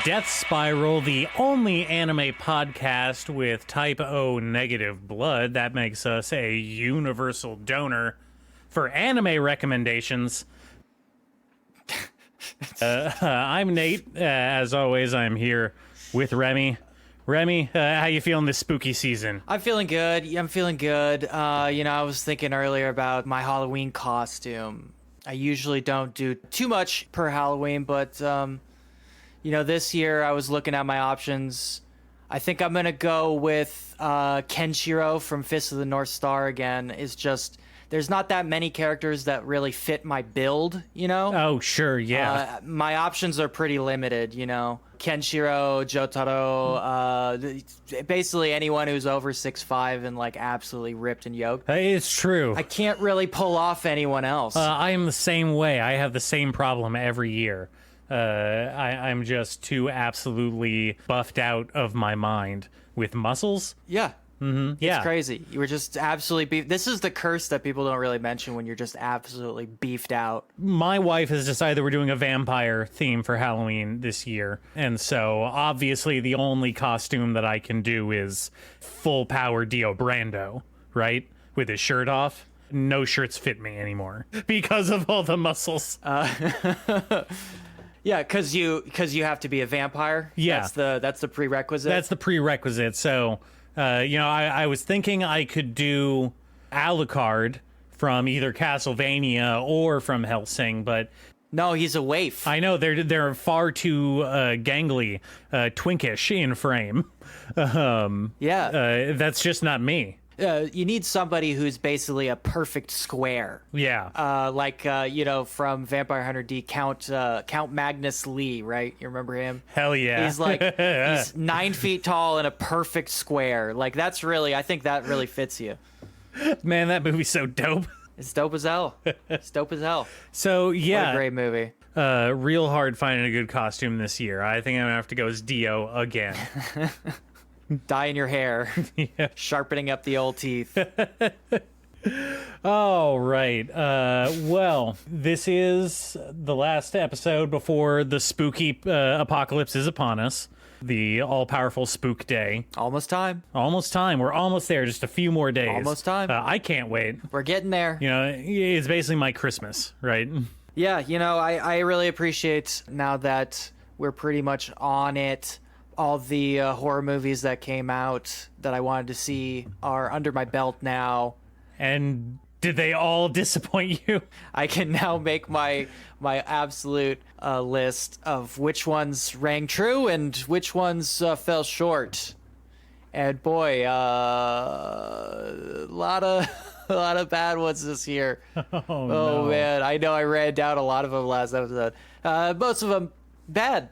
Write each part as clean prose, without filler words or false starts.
Death Spiral, the only anime podcast with type O negative blood. That makes us a universal donor for anime recommendations. I'm Nate. As always, I'm here with Remy. Remy, how you feeling this spooky season? I'm feeling good. I'm feeling good. I was thinking earlier about my Halloween costume. I usually don't do too much per Halloween, but, this year I was looking at my options. I think I'm going to go with Kenshiro from Fist of the North Star again. There's not that many characters that really fit my build, Oh, sure, yeah. My options are pretty limited, Kenshiro, Jotaro, basically anyone who's over 6'5" and absolutely ripped and yoked. It's true. I can't really pull off anyone else. I am the same way. I have the same problem every year. I'm just too absolutely buffed out of my mind with muscles. Yeah. Mm-hmm. Yeah. It's crazy. You were just absolutely beefed. This is the curse that people don't really mention when you're just absolutely beefed out. My wife has decided that we're doing a vampire theme for Halloween this year. And so obviously the only costume that I can do is full power Dio Brando, right? With his shirt off. No shirts fit me anymore because of all the muscles. Yeah, because you have to be a vampire. Yeah. That's the prerequisite. That's the prerequisite. So, I was thinking I could do Alucard from either Castlevania or from Hellsing, but no, he's a waif. I know they're far too gangly, twinkish in frame. That's just not me. You need somebody who's basically a perfect square. Yeah. From Vampire Hunter D, Count Magnus Lee, right? You remember him? Hell yeah. He's 9 feet tall and a perfect square. I think that really fits you. Man, that movie's so dope. It's dope as hell. So, yeah. What a great movie. Real hard finding a good costume this year. I think I'm going to have to go as Dio again. Dyeing your hair, yeah. Sharpening up the old teeth. All right. Well, this is the last episode before the spooky apocalypse is upon us. The all-powerful spook day. Almost time. We're almost there. Just a few more days. Almost time. I can't wait. We're getting there. It's basically my Christmas, right? Yeah, I really appreciate now that we're pretty much on it. All the horror movies that came out that I wanted to see are under my belt now. And did they all disappoint you? I can now make my absolute list of which ones rang true and which ones fell short. And boy, a lot of bad ones this year. Oh no. Man, I know I ran down a lot of them last episode. Most of them bad.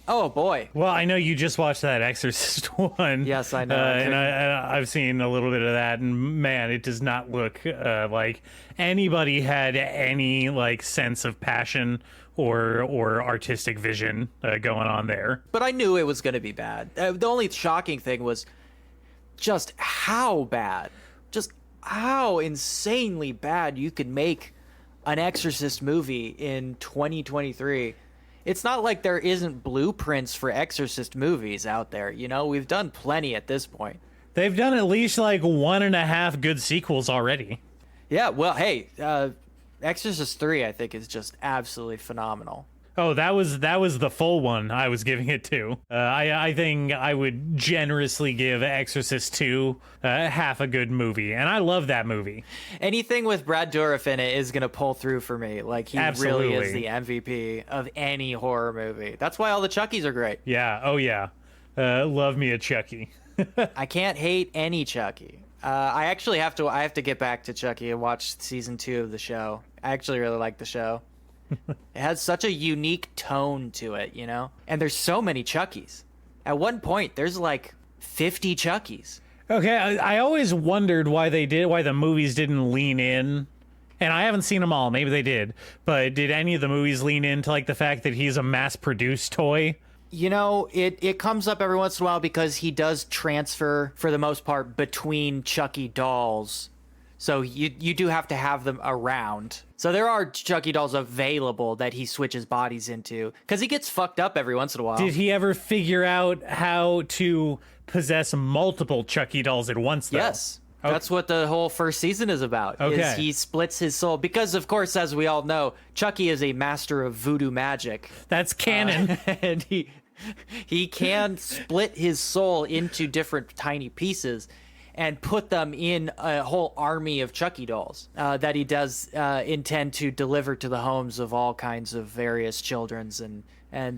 Oh, boy. Well, I know you just watched that Exorcist one. Yes, I know. And I've seen a little bit of that, and man, it does not look like anybody had any sense of passion or artistic vision going on there. But I knew it was going to be bad. The only shocking thing was just how bad, just how insanely bad you could make an Exorcist movie in 2023. It's not like there isn't blueprints for Exorcist movies out there. We've done plenty at this point. They've done at least 1.5 good sequels already. Yeah, well, hey, Exorcist 3, I think, is just absolutely phenomenal. Oh, that was the full one I was giving it to. I think I would generously give Exorcist 2 half a good movie, and I love that movie. Anything with Brad Dourif in it is going to pull through for me. He Absolutely. Really is the MVP of any horror movie. That's why all the Chuckies are great. Yeah, oh yeah. Love me a Chucky. I can't hate any Chucky. I have to get back to Chucky and watch season 2 of the show. I actually really like the show. It has such a unique tone to it, And there's so many Chuckies. At one point, there's 50 Chuckies. Okay, I always wondered why the movies didn't lean in. And I haven't seen them all. Maybe they did. But did any of the movies lean into the fact that he's a mass-produced toy? It comes up every once in a while because he does transfer, for the most part, between Chucky dolls. So you do have to have them around. So there are Chucky dolls available that he switches bodies into because he gets fucked up every once in a while. Did he ever figure out how to possess multiple Chucky dolls at once, though? Yes. That's what the whole first season is about. Okay. Is he splits his soul because, of course, as we all know, Chucky is a master of voodoo magic. That's canon. And he can split his soul into different tiny pieces and put them in a whole army of Chucky dolls that he does intend to deliver to the homes of all kinds of various children's and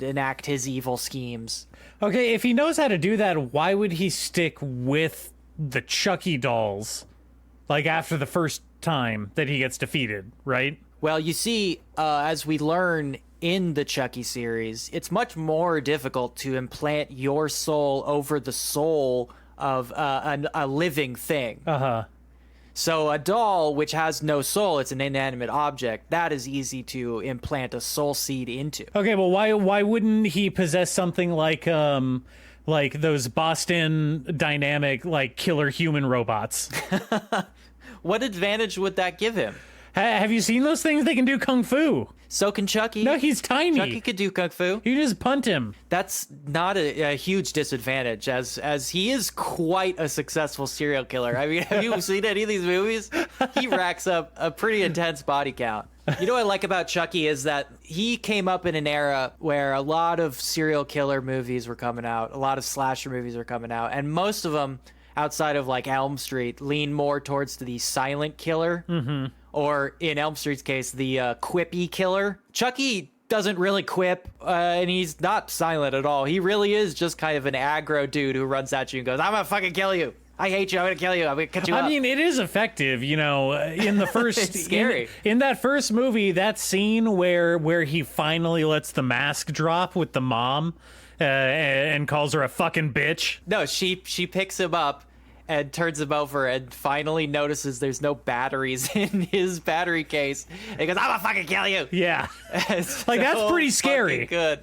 enact his evil schemes. Okay, if he knows how to do that, why would he stick with the Chucky dolls, like, after the first time that he gets defeated, right? Well, you see, as we learn in the Chucky series, it's much more difficult to implant your soul over the soul of a living thing. Uh-huh. So a doll, which has no soul, it's an inanimate object, that is easy to implant a soul seed into. Okay, well, why wouldn't he possess something like those Boston Dynamic, like, killer human robots? What advantage would that give him? Have you seen those things? They can do kung fu. So can Chucky. No, he's tiny. Chucky could do kung fu. You just punt him. That's not a huge disadvantage, as he is quite a successful serial killer. I mean, have you seen any of these movies? He racks up a pretty intense body count. You know what I like about Chucky is that he came up in an era where a lot of serial killer movies were coming out, a lot of slasher movies were coming out, and most of them, outside of like Elm Street, lean more towards the silent killer. Mm-hmm. Or in Elm Street's case, the quippy killer. Chucky doesn't really quip, and he's not silent at all. He really is just kind of an aggro dude who runs at you and goes, I'm gonna fucking kill you. I hate you. I'm gonna kill you. I'm gonna cut you up. I mean, it is effective, you know. In the first, It's scary. In that first movie, that scene where he finally lets the mask drop with the mom, and calls her a fucking bitch. No, she picks him up and turns him over and finally notices there's no batteries in his battery case. And he goes, I'm gonna fucking kill you. Yeah, It's like, that's so pretty scary. fucking good.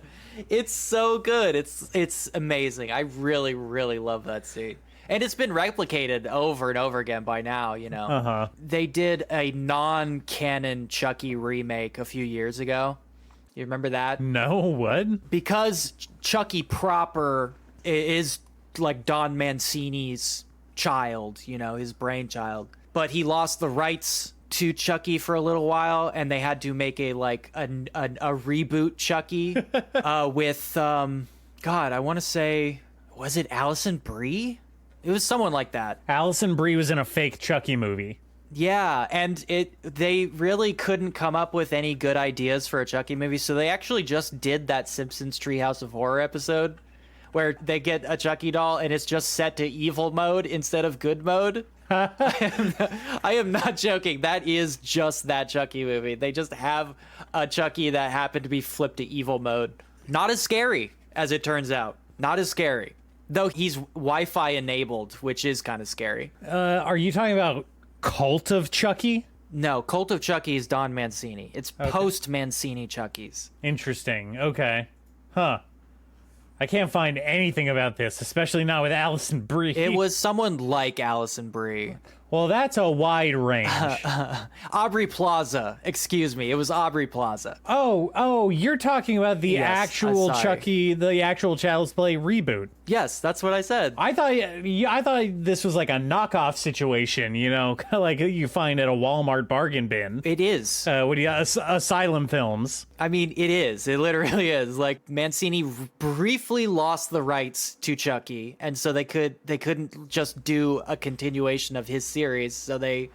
It's so good. It's amazing. I really, really love that scene. And it's been replicated over and over again by now, you know. Uh-huh. They did a non-canon Chucky remake a few years ago. You remember that? No, what? Because Chucky proper is like Don Mancini's child, you know, his brainchild. But he lost the rights to Chucky for a little while, and they had to make a reboot Chucky with God, I want to say, was it Alison Brie? It was someone like that. Alison Brie was in a fake Chucky movie. Yeah, and they really couldn't come up with any good ideas for a Chucky movie, so they actually just did that Simpsons Treehouse of Horror episode where they get a Chucky doll and it's just set to evil mode instead of good mode. I am not joking. That is just that Chucky movie. They just have a Chucky that happened to be flipped to evil mode. Not as scary, as it turns out. Not as scary. Though he's Wi-Fi enabled, which is kind of scary. Are you talking about Cult of Chucky? No, Cult of Chucky is Don Mancini. It's post-Mancini Chucky's. Interesting. Okay. Huh. I can't find anything about this, especially not with Alison Brie. It was someone like Alison Brie. Well, that's a wide range. Aubrey Plaza. Excuse me. It was Aubrey Plaza. Oh, you're talking about the Yes, actual sorry. Chucky, the actual Child's Play reboot. Yes, that's what I said. I thought this was like a knockoff situation, you know, like you find at a Walmart bargain bin. It is. What do you Asylum Films? I mean, it is. It literally is. Like, Mancini briefly lost the rights to Chucky, and so they couldn't just do a continuation of his series, so they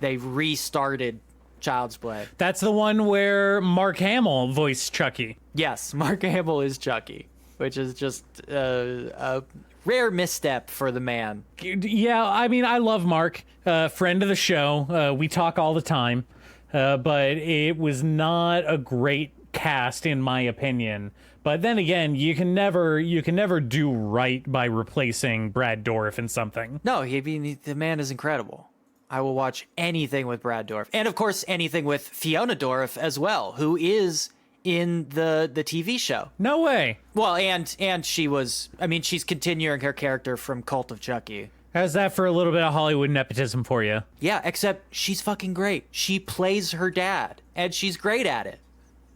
restarted Child's Play. That's the one where Mark Hamill voiced Chucky. Yes, Mark Hamill is Chucky, which is just a rare misstep for the man. Yeah, I mean, I love Mark, friend of the show. We talk all the time, but it was not a great cast in my opinion. But then again, you can never do right by replacing Brad Dourif in something. No, the man is incredible. I will watch anything with Brad Dourif, and of course anything with Fiona Dourif as well, who is in the TV show. No way. Well, and she was, I mean, she's continuing her character from Cult of Chucky. How's that for a little bit of Hollywood nepotism for you? Yeah, except she's fucking great. She plays her dad, and she's great at it.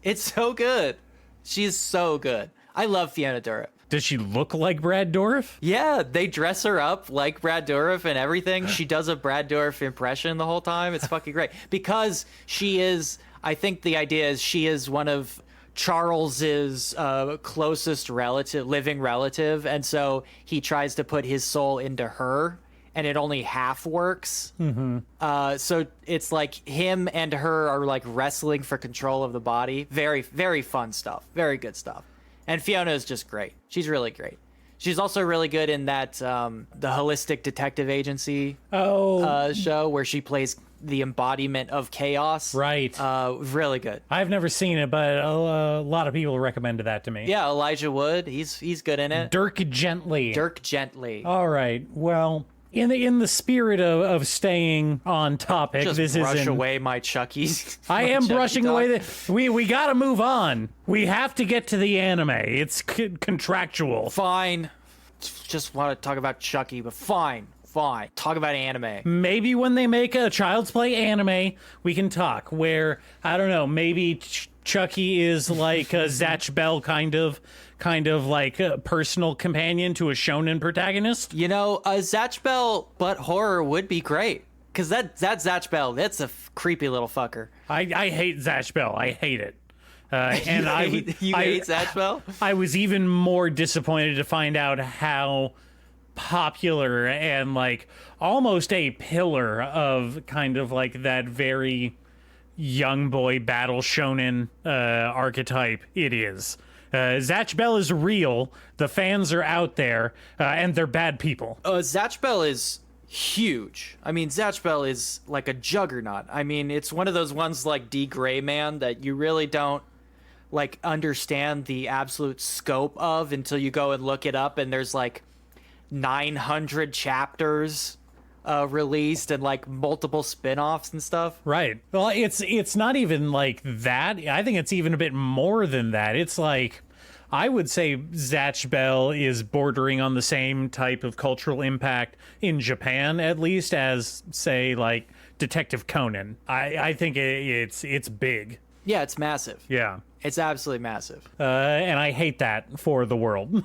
It's so good. She's so good. I love Fiona Dourif. Does she look like Brad Dourif? Yeah, they dress her up like Brad Dourif and everything. She does a Brad Dourif impression the whole time. It's fucking great. Because she is, I think the idea is she is one of Charles's closest living relative. And so he tries to put his soul into her, and it only half works. So it's like him and her are like wrestling for control of the body. Very, very fun stuff. Very good stuff. And Fiona is just great. She's really great. She's also really good in that the Holistic Detective Agency show where she plays the embodiment of chaos. Right. Really good. I've never seen it, but a lot of people recommended that to me. Yeah, Elijah Wood. He's good in it. Dirk Gently. All right. Well, in the spirit of staying on topic, Just this brush isn't... away my Chuckies. I am brushing away we gotta move on. We have to get to the anime. It's contractual. Fine. Just want to talk about Chucky, but fine. Talk about anime. Maybe when they make a Child's Play anime, we can talk. Where, I don't know, maybe Chucky is like a Zatch Bell kind of like a personal companion to a shonen protagonist. You know, a Zatch Bell but horror would be great. Because that Zatch Bell, that's a creepy little fucker. I hate Zatch Bell. I hate it. And you hate Zatch Bell? I was even more disappointed to find out how popular and like almost a pillar of kind of like that very young boy battle shonen archetype it is. Zatch Bell is real. The fans are out there, and they're bad people. Zatch Bell is huge. I mean, Zatch Bell is like a juggernaut. I mean, it's one of those ones like D. Gray Man that you really don't like understand the absolute scope of until you go and look it up, and there's like 900 chapters released and like multiple spin-offs and stuff. Right. Well, it's not even like that. I think it's even a bit more than that. It's like, I would say Zatch Bell is bordering on the same type of cultural impact in Japan, at least, as say like Detective Conan. I think it's big. Yeah, it's massive. Yeah. It's absolutely massive. And I hate that for the world.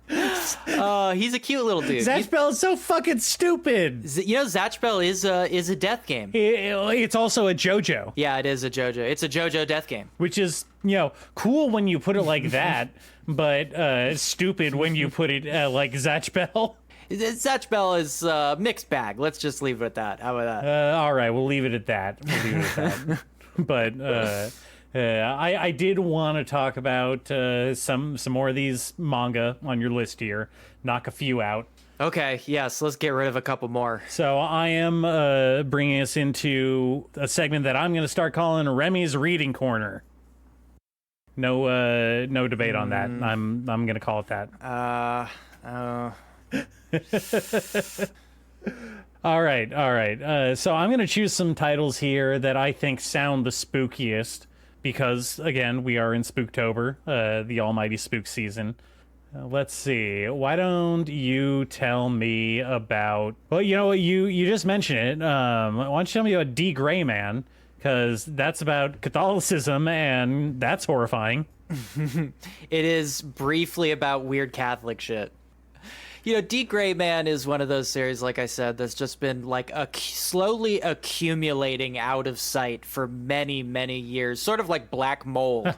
He's a cute little dude. Zatch Bell is so fucking stupid. You know, Zatch Bell is a death game. It's also a JoJo. Yeah, it is a JoJo. It's a JoJo death game. Which is, cool when you put it like that, but stupid when you put it like Zatch Bell. Zatch Bell is mixed bag. Let's just leave it at that. How about that? All right, we'll leave it at that. But I did want to talk about some more of these manga on your list here. Knock a few out. Okay, yes, let's get rid of a couple more. So I am bringing us into a segment that I'm going to start calling Remy's Reading Corner. No debate on that. I'm going to call it that. All right. So I'm going to choose some titles here that I think sound the spookiest because, again, we are in Spooktober, the almighty spook season. Let's see. Why don't you tell me about... Well, you know what? You just mentioned it. Why don't you tell me about D. Gray Man? Because that's about Catholicism, and that's horrifying. It is briefly about weird Catholic shit. D. Gray Man is one of those series, like I said, that's just been like slowly accumulating out of sight for many, many years, sort of like black mold,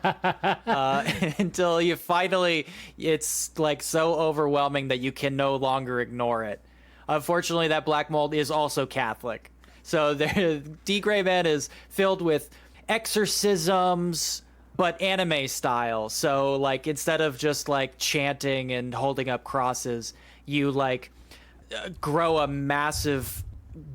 until you finally, it's like so overwhelming that you can no longer ignore it. Unfortunately, that black mold is also Catholic. So D. Gray Man is filled with exorcisms, but anime style. So like instead of just like chanting and holding up crosses, you like grow a massive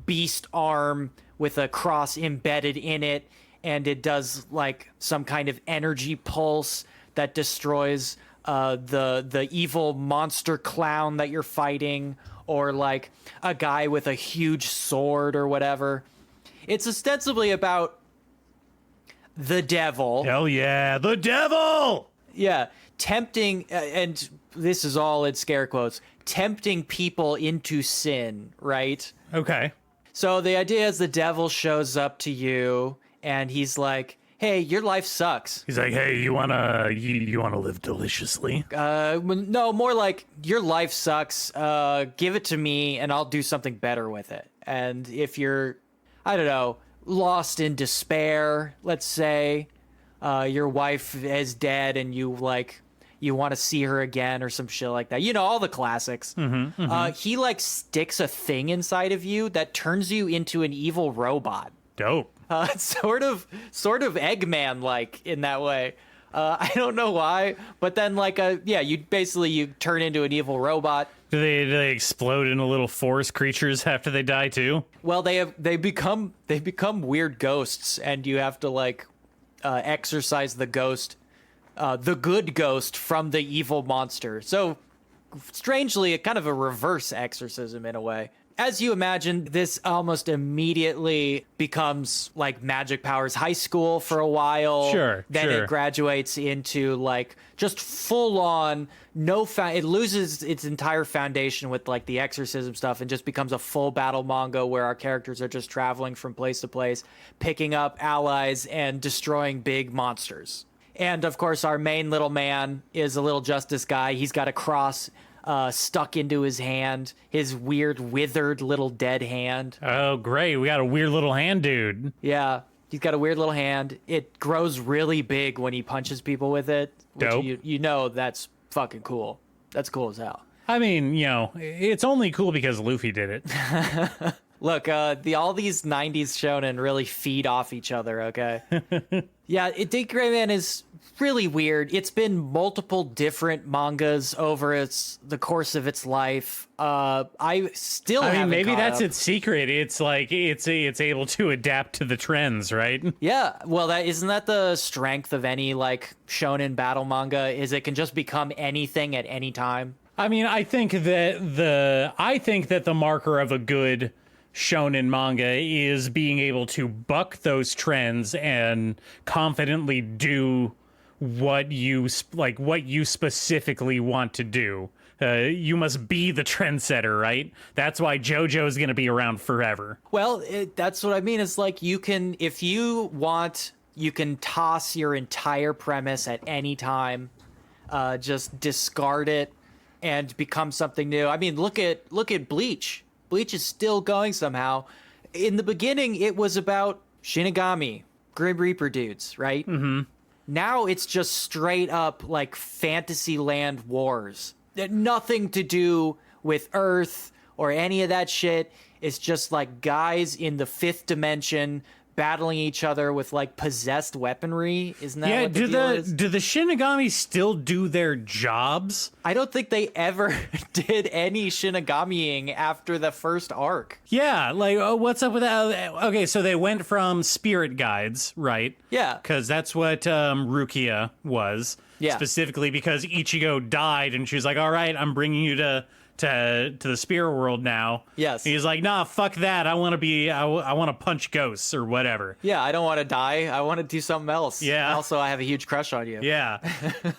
beast arm with a cross embedded in it, and it does like some kind of energy pulse that destroys the evil monster clown that you're fighting, or like a guy with a huge sword or whatever. It's ostensibly about the devil. Hell yeah, the devil! Yeah, tempting, and this is all in scare quotes, tempting people into sin, right? Okay. So the idea is the devil shows up to you and he's like, hey, your life sucks. He's like, hey, you wanna live deliciously? No, more like, your life sucks. Give it to me and I'll do something better with it. And if you're, I don't know, lost in despair, let's say, your wife is dead and you want to see her again or some shit like that. You know, all the classics. He like sticks a thing inside of you that turns you into an evil robot. Dope. Sort of Eggman like in that way. I don't know why, but then you turn into an evil robot. Do they explode into little forest creatures after they die too? Well, they become weird ghosts, and you have to exorcise the ghost, the good ghost from the evil monster. So strangely, kind of a reverse exorcism in a way. As you imagine, this almost immediately becomes like Magic Powers High School for a while. Sure. Then it graduates into like just full on it loses its entire foundation with like the exorcism stuff and just becomes a full battle manga where our characters are just traveling from place to place, picking up allies and destroying big monsters. And of course, our main little man is a little justice guy. He's got a cross stuck into his hand, his weird withered little dead hand. Oh, great. We got a weird little hand dude. Yeah, he's got a weird little hand. It grows really big when he punches people with it. Dope. You know that's fucking cool. That's cool as hell. I mean, you know, it's only cool because Luffy did it. Look, all these 90s shonen really feed off each other, okay? Yeah, Dick Gray Man is really weird. It's been multiple different mangas over the course of its life. I mean, maybe that's its secret. It's like it's able to adapt to the trends, right? Yeah, well, isn't that the strength of any like shonen battle manga? Is it can just become anything at any time. I mean, I think that the marker of a good shonen manga is being able to buck those trends and confidently do what you specifically want to do. You must be the trendsetter, right? That's why JoJo is going to be around forever. Well, that's what I mean. It's like if you want, you can toss your entire premise at any time, just discard it and become something new. I mean, look at Bleach. Bleach is still going somehow. In the beginning, it was about Shinigami, Grim Reaper dudes, right? Mm-hmm. Now it's just straight up like Fantasyland wars. Nothing to do with Earth or any of that shit. It's just like guys in the fifth dimension battling each other with like possessed weaponry. Isn't that what the deal is? Do the Shinigami still do their jobs? I don't think they ever did any Shinigamiing after the first arc. Yeah, like what's up with that? Okay, so they went from spirit guides, right? Yeah. Because that's what Rukia was. Yeah. Specifically because Ichigo died and she was like, all right, I'm bringing you to the spirit world now. Yes. He's like, nah, fuck that. I want to punch ghosts or whatever. Yeah, I don't want to die. I want to do something else. Yeah. Also, I have a huge crush on you. Yeah.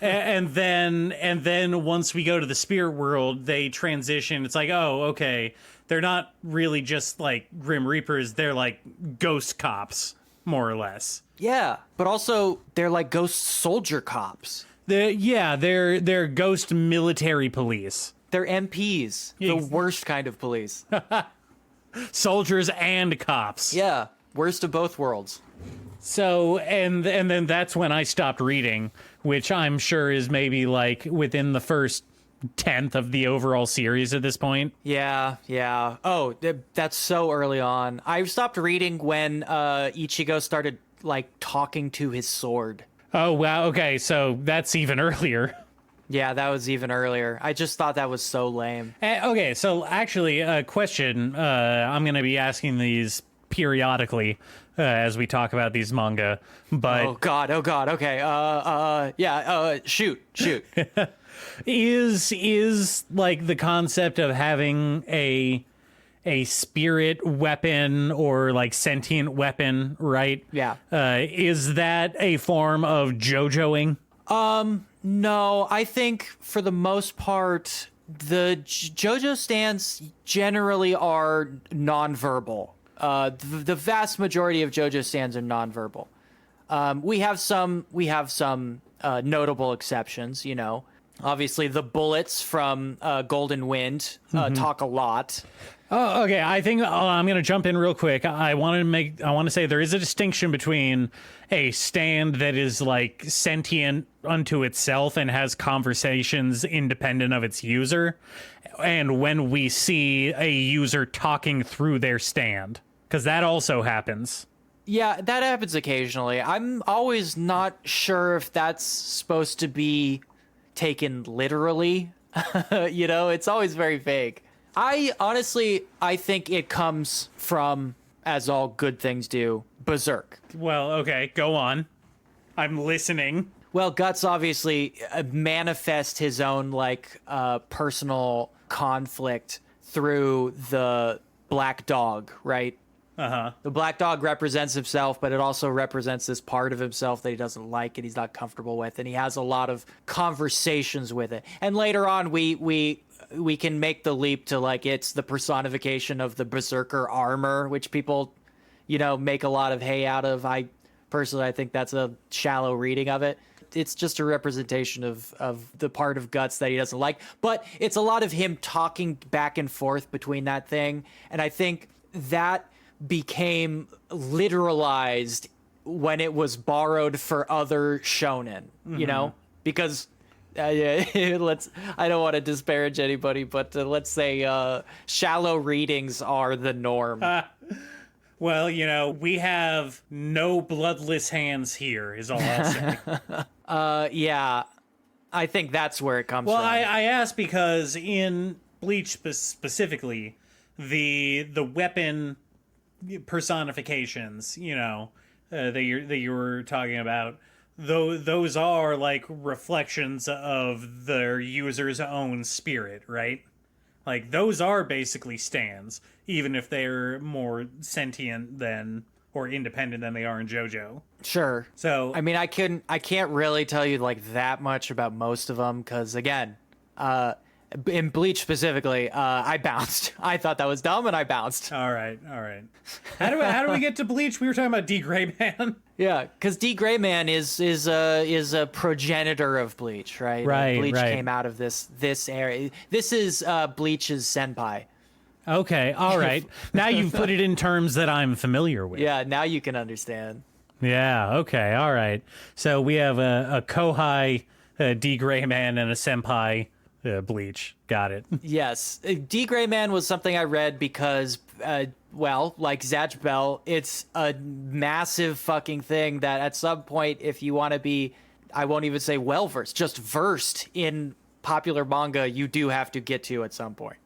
and then once we go to the spirit world, they transition. It's like, oh, okay. They're not really just like Grim Reapers. They're like ghost cops, more or less. Yeah, but also they're like ghost soldier cops. They're ghost military police. They're MPs, the worst kind of police. Soldiers and cops. Yeah, worst of both worlds. So, and then that's when I stopped reading, which I'm sure is maybe like within the first 10th of the overall series at this point. Yeah. Oh, that's so early on. I stopped reading when Ichigo started like talking to his sword. Oh, wow. Okay, so that's even earlier. Yeah, that was even earlier. I just thought that was so lame. Okay, so actually, a question. I'm going to be asking these periodically as we talk about these manga. But oh god. Okay. Shoot. Is like the concept of having a spirit weapon or like sentient weapon, right? Yeah. Is that a form of JoJoing? No, I think for the most part, The JoJo stands generally are nonverbal. The vast majority of JoJo stands are nonverbal. We have some notable exceptions, you know. Obviously, the bullets from Golden Wind talk a lot. Oh, okay. I think I'm going to jump in real quick. I want to say there is a distinction between a stand that is like sentient unto itself and has conversations independent of its user, and when we see a user talking through their stand, because that also happens. Yeah, that happens occasionally. I'm always not sure if that's supposed to be taken literally. You know, it's always very vague. I think it comes from, as all good things do, Berserk. Well, okay, go on. I'm listening. Well, Guts obviously manifests his own personal conflict through the black dog, right? Uh-huh. The black dog represents himself, but it also represents this part of himself that he doesn't like and he's not comfortable with, and he has a lot of conversations with it. And later on, we can make the leap to it's the personification of the Berserker armor, which people, make a lot of hay out of. I think that's a shallow reading of it. It's just a representation of the part of Guts that he doesn't like, but it's a lot of him talking back and forth between that thing. And I think that became literalized when it was borrowed for other shonen, because I don't want to disparage anybody, but let's say shallow readings are the norm. Well, we have no bloodless hands here, is all I'll say. Yeah, I think that's where it comes from. Well, I asked because in Bleach specifically, the weapon personifications, that you were talking about, those are like reflections of their user's own spirit, right? Like those are basically stands, even if they're more sentient than or independent than they are in JoJo. Sure. So I mean, I can't really tell you that much about most of them because again, in Bleach specifically, I bounced. I thought that was dumb, and I bounced. All right. How do we get to Bleach? We were talking about D. Gray Man. Yeah, because D. Gray Man is a progenitor of Bleach, right? Right. Bleach came out of this area. This is Bleach's senpai. Okay. All right. Now you've put it in terms that I'm familiar with. Yeah. Now you can understand. Yeah. Okay. All right. So we have a Kohai, D. Gray Man, and a senpai. Bleach. Got it. Yes. D. Gray Man was something I read because, like Zatch Bell, it's a massive fucking thing that at some point, if you want to be, I won't even say well-versed, just versed in popular manga, you do have to get to at some point.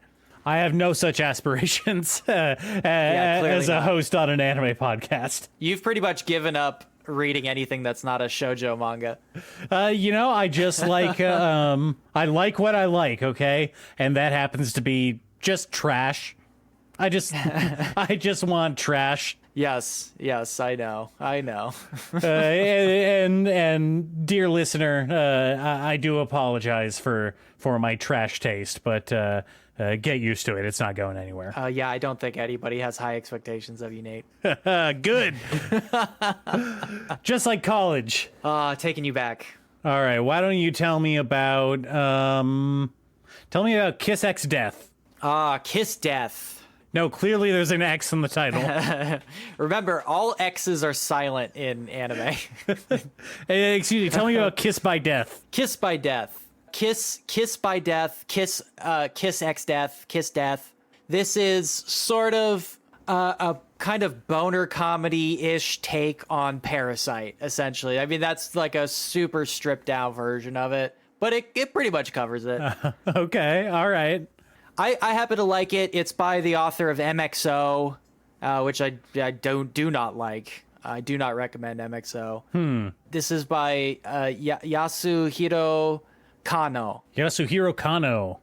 I have no such aspirations as a host on an anime podcast. You've pretty much given up reading anything that's not a shoujo manga. I just like I like what I like, okay? And that happens to be just trash. I just want trash. Yes, I know. And dear listener, I do apologize for my trash taste, but get used to it. It's not going anywhere. Yeah, I don't think anybody has high expectations of you, Nate. Good. Just like college. Taking you back. All right. Why don't you tell me about Kiss X Death? Kiss Death. No, clearly there's an X in the title. Remember, all X's are silent in anime. Excuse me. Tell me about Kiss by Death. Kiss by Death. Kiss by Death. Kiss X Death. Kiss Death. This is sort of a kind of boner comedy-ish take on Parasite, essentially. I mean, that's like a super stripped down version of it, but it pretty much covers it. Okay, all right. I happen to like it. It's by the author of MXO, which I do not like. I do not recommend MXO. This is by Yasuhiro Kano. Yasuhiro Kano.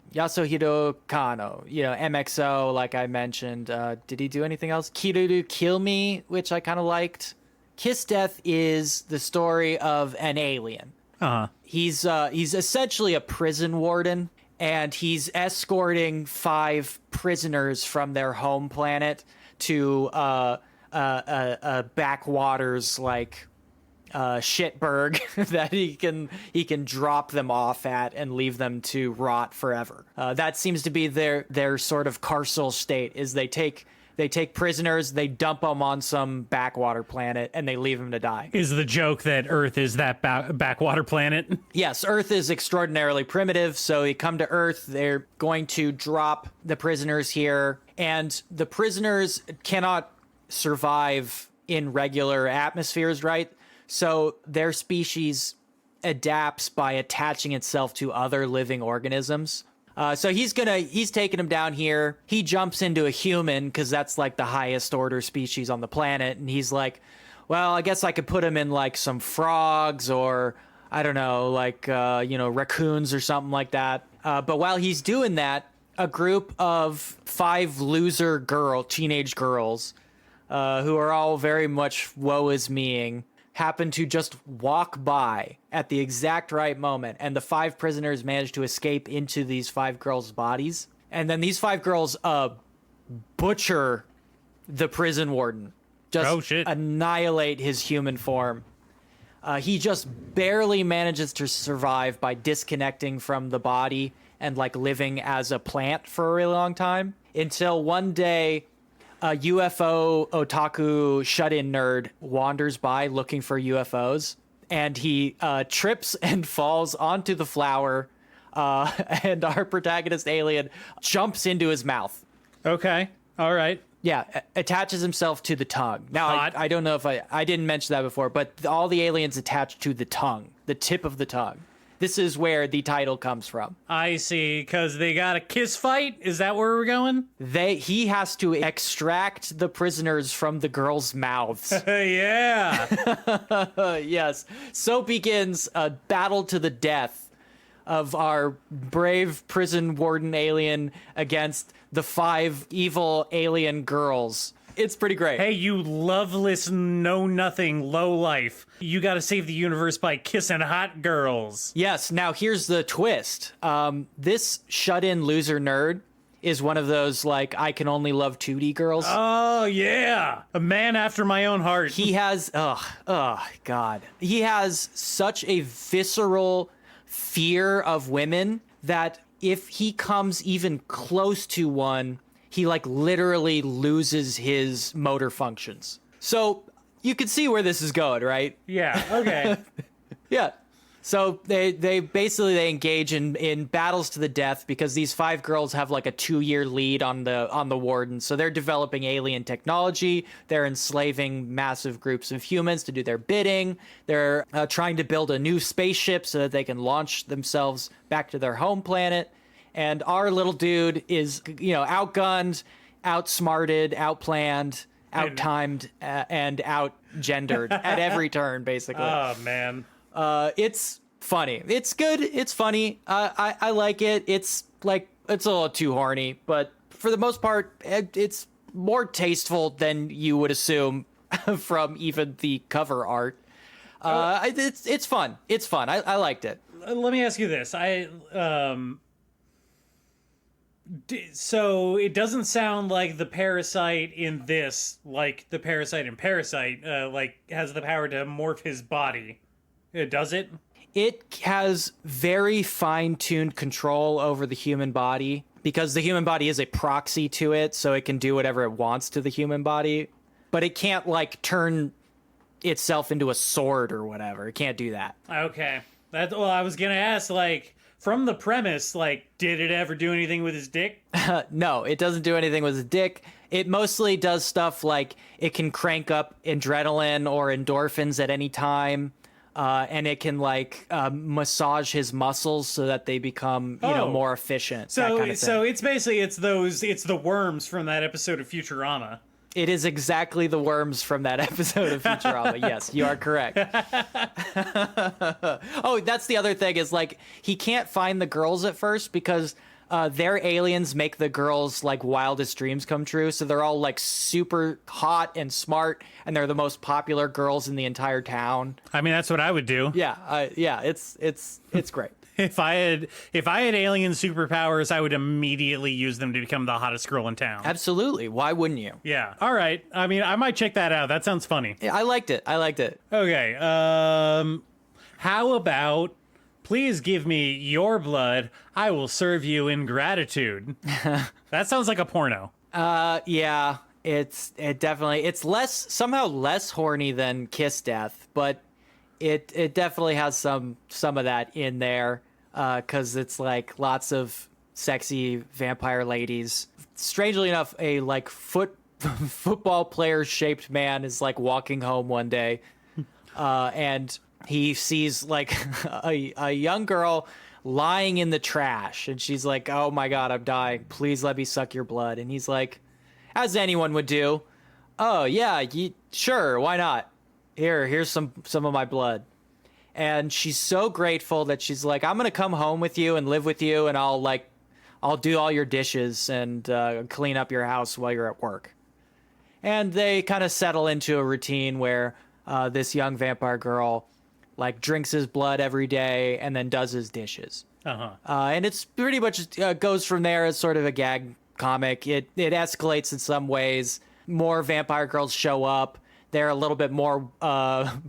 MXO, like I mentioned. Did he do anything else? Kiruru Kill Me, which I kind of liked. Kiss Death is the story of an alien. Uh-huh. He's essentially a prison warden, and he's escorting 5 prisoners from their home planet to backwaters like Shitberg that he can drop them off at and leave them to rot forever. That seems to be their sort of carceral state. Is they take prisoners, they dump them on some backwater planet, and they leave them to die. Is the joke that Earth is that backwater planet? Yes, Earth is extraordinarily primitive, so you come to Earth, they're going to drop the prisoners here, and the prisoners cannot survive in regular atmospheres, right? So their species adapts by attaching itself to other living organisms. So he's taking him down here. He jumps into a human because that's like the highest order species on the planet. And he's like, well, I guess I could put him in like some frogs or I don't know, like, raccoons or something like that. But while he's doing that, a group of 5 loser teenage girls, who are all very much woe is meing, happen to just walk by at the exact right moment, and the 5 prisoners manage to escape into these 5 girls' bodies. And then these 5 girls butcher the prison warden. Just annihilate his human form. He just barely manages to survive by disconnecting from the body and like living as a plant for a really long time, until one day a UFO otaku shut-in nerd wanders by looking for UFOs, and he trips and falls onto the flower, and our protagonist alien jumps into his mouth. Okay. All right. Yeah, attaches himself to the tongue. Now, I don't know if I didn't mention that before, but all the aliens attach to the tongue, the tip of the tongue. This is where the title comes from. I see, because they got a kiss fight? Is that where we're going? He has to extract the prisoners from the girls' mouths. Yeah. Yes. So begins a battle to the death of our brave prison warden alien against the 5 evil alien girls. It's pretty great. Hey, you loveless, know-nothing lowlife. You gotta save the universe by kissing hot girls. Yes, now here's the twist. This shut-in loser nerd is one of those, like, I can only love 2D girls. Oh, yeah. A man after my own heart. He has, God. He has such a visceral fear of women that if he comes even close to one, he like literally loses his motor functions. So you can see where this is going, right? Yeah. Okay. Yeah. So they basically engage in battles to the death because these 5 girls have like a 2-year lead on the warden. So they're developing alien technology. They're enslaving massive groups of humans to do their bidding. They're trying to build a new spaceship so that they can launch themselves back to their home planet. And our little dude is, outgunned, outsmarted, outplanned, outtimed, and outgendered at every turn, basically. Oh, man. It's funny. It's good. It's funny. I like it. It's a little too horny, but for the most part, it's more tasteful than you would assume from even the cover art. It's fun. It's fun. I liked it. Let me ask you this. So it doesn't sound like the parasite in this, like the parasite in Parasite, has the power to morph his body. Does it? It has very fine-tuned control over the human body because the human body is a proxy to it, so it can do whatever it wants to the human body, but it can't turn itself into a sword or whatever. It can't do that. Okay. I was gonna ask, from the premise, did it ever do anything with his dick? No, it doesn't do anything with his dick. It mostly does stuff like it can crank up adrenaline or endorphins at any time. And it can massage his muscles so that they become, more efficient. So, that kind of thing. So it's basically, it's the worms from that episode of Futurama. It is exactly the worms from that episode of Futurama. Yes, you are correct. Oh, that's the other thing is he can't find the girls at first because their aliens make the girls wildest dreams come true. So they're all super hot and smart, and they're the most popular girls in the entire town. I mean, that's what I would do. Yeah, it's great. If I had alien superpowers, I would immediately use them to become the hottest girl in town. Absolutely. Why wouldn't you? Yeah. All right. I mean, I might check that out. That sounds funny. Yeah, I liked it. Okay. How about please give me your blood. I will serve you in gratitude. That sounds like a porno. Yeah. It's somehow less horny than Kiss Death, but it definitely has some of that in there. 'Cause it's like lots of sexy vampire ladies. Strangely enough, a like football player shaped man is like walking home one day, and he sees like a young girl lying in the trash, and she's like, "Oh my God, I'm dying. Please let me suck your blood." And he's like, as anyone would do, "Oh yeah, sure, why not? Here's some of my blood." And she's so grateful that she's like, "I'm gonna come home with you and live with you, and I'll do all your dishes and clean up your house while you're at work." And they kind of settle into a routine where this young vampire girl like drinks his blood every day and then does his dishes. And it's pretty much goes from there as sort of a gag comic. It escalates in some ways. More vampire girls show up. They're a little bit more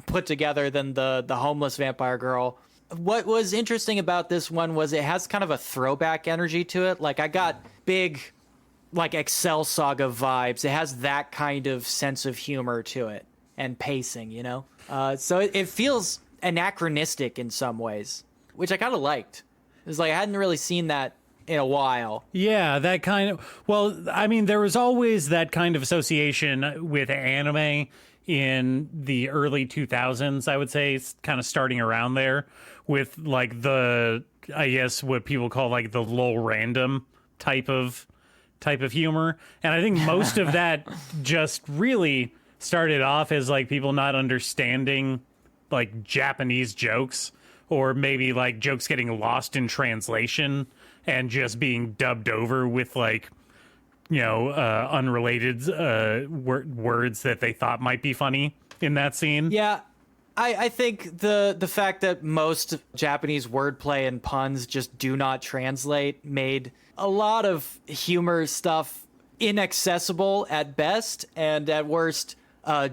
put together than the homeless vampire girl. What was interesting about this one was it has kind of a throwback energy to it. Like I got big like Excel Saga vibes. It has that kind of sense of humor to it and pacing, you know? So it feels anachronistic in some ways, which I kind of liked. It was like I hadn't really seen that in a while. Yeah, that kind of... Well, I mean, there was always that kind of association with anime in the early 2000s, I would say. It's kind of starting around there with, like, the... I guess what people call, like, the lol random type of humor. And I think most of that just really started off as, like, people not understanding, like, Japanese jokes, or maybe, like, jokes getting lost in translation and just being dubbed over with, like, you know, unrelated words that they thought might be funny in that scene. Yeah, I think the fact that most Japanese wordplay and puns just do not translate made a lot of humor stuff inaccessible at best, and at worst,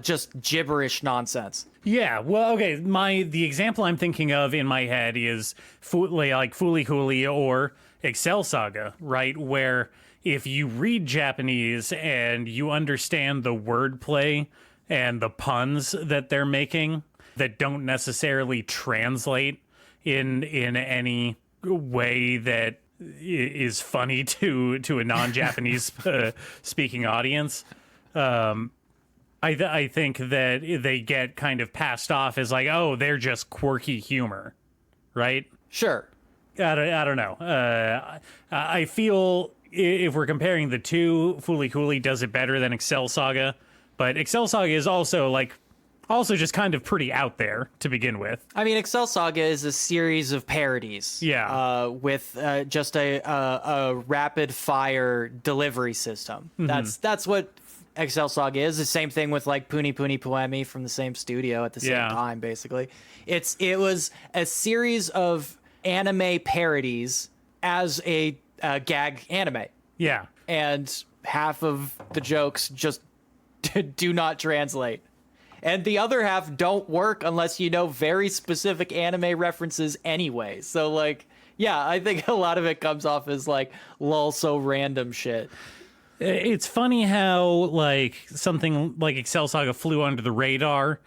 just gibberish nonsense. Yeah, well, okay, the example I'm thinking of in my head is like Fooly Cooly or Excel Saga, right? Where if you read Japanese and you understand the wordplay and the puns that they're making that don't necessarily translate in any way that is funny to a non-Japanese speaking audience, I think that they get kind of passed off as like, oh, they're just quirky humor, right? Sure. I don't know. I feel if we're comparing the two, Fooly Cooly does it better than Excel Saga, but Excel Saga is also just kind of pretty out there to begin with. I mean, Excel Saga is a series of parodies. Yeah. With just a rapid fire delivery system. Mm-hmm. That's what Excel Saga is. The same thing with like Puni Puni Poemi from the same studio at the same time, basically. It was a series of anime parodies as a gag anime. Yeah. And half of the jokes just do not translate. And the other half don't work unless you know very specific anime references anyway. So, like, yeah, I think a lot of it comes off as, like, lol, so random shit. It's funny how, like, something like Excel Saga flew under the radar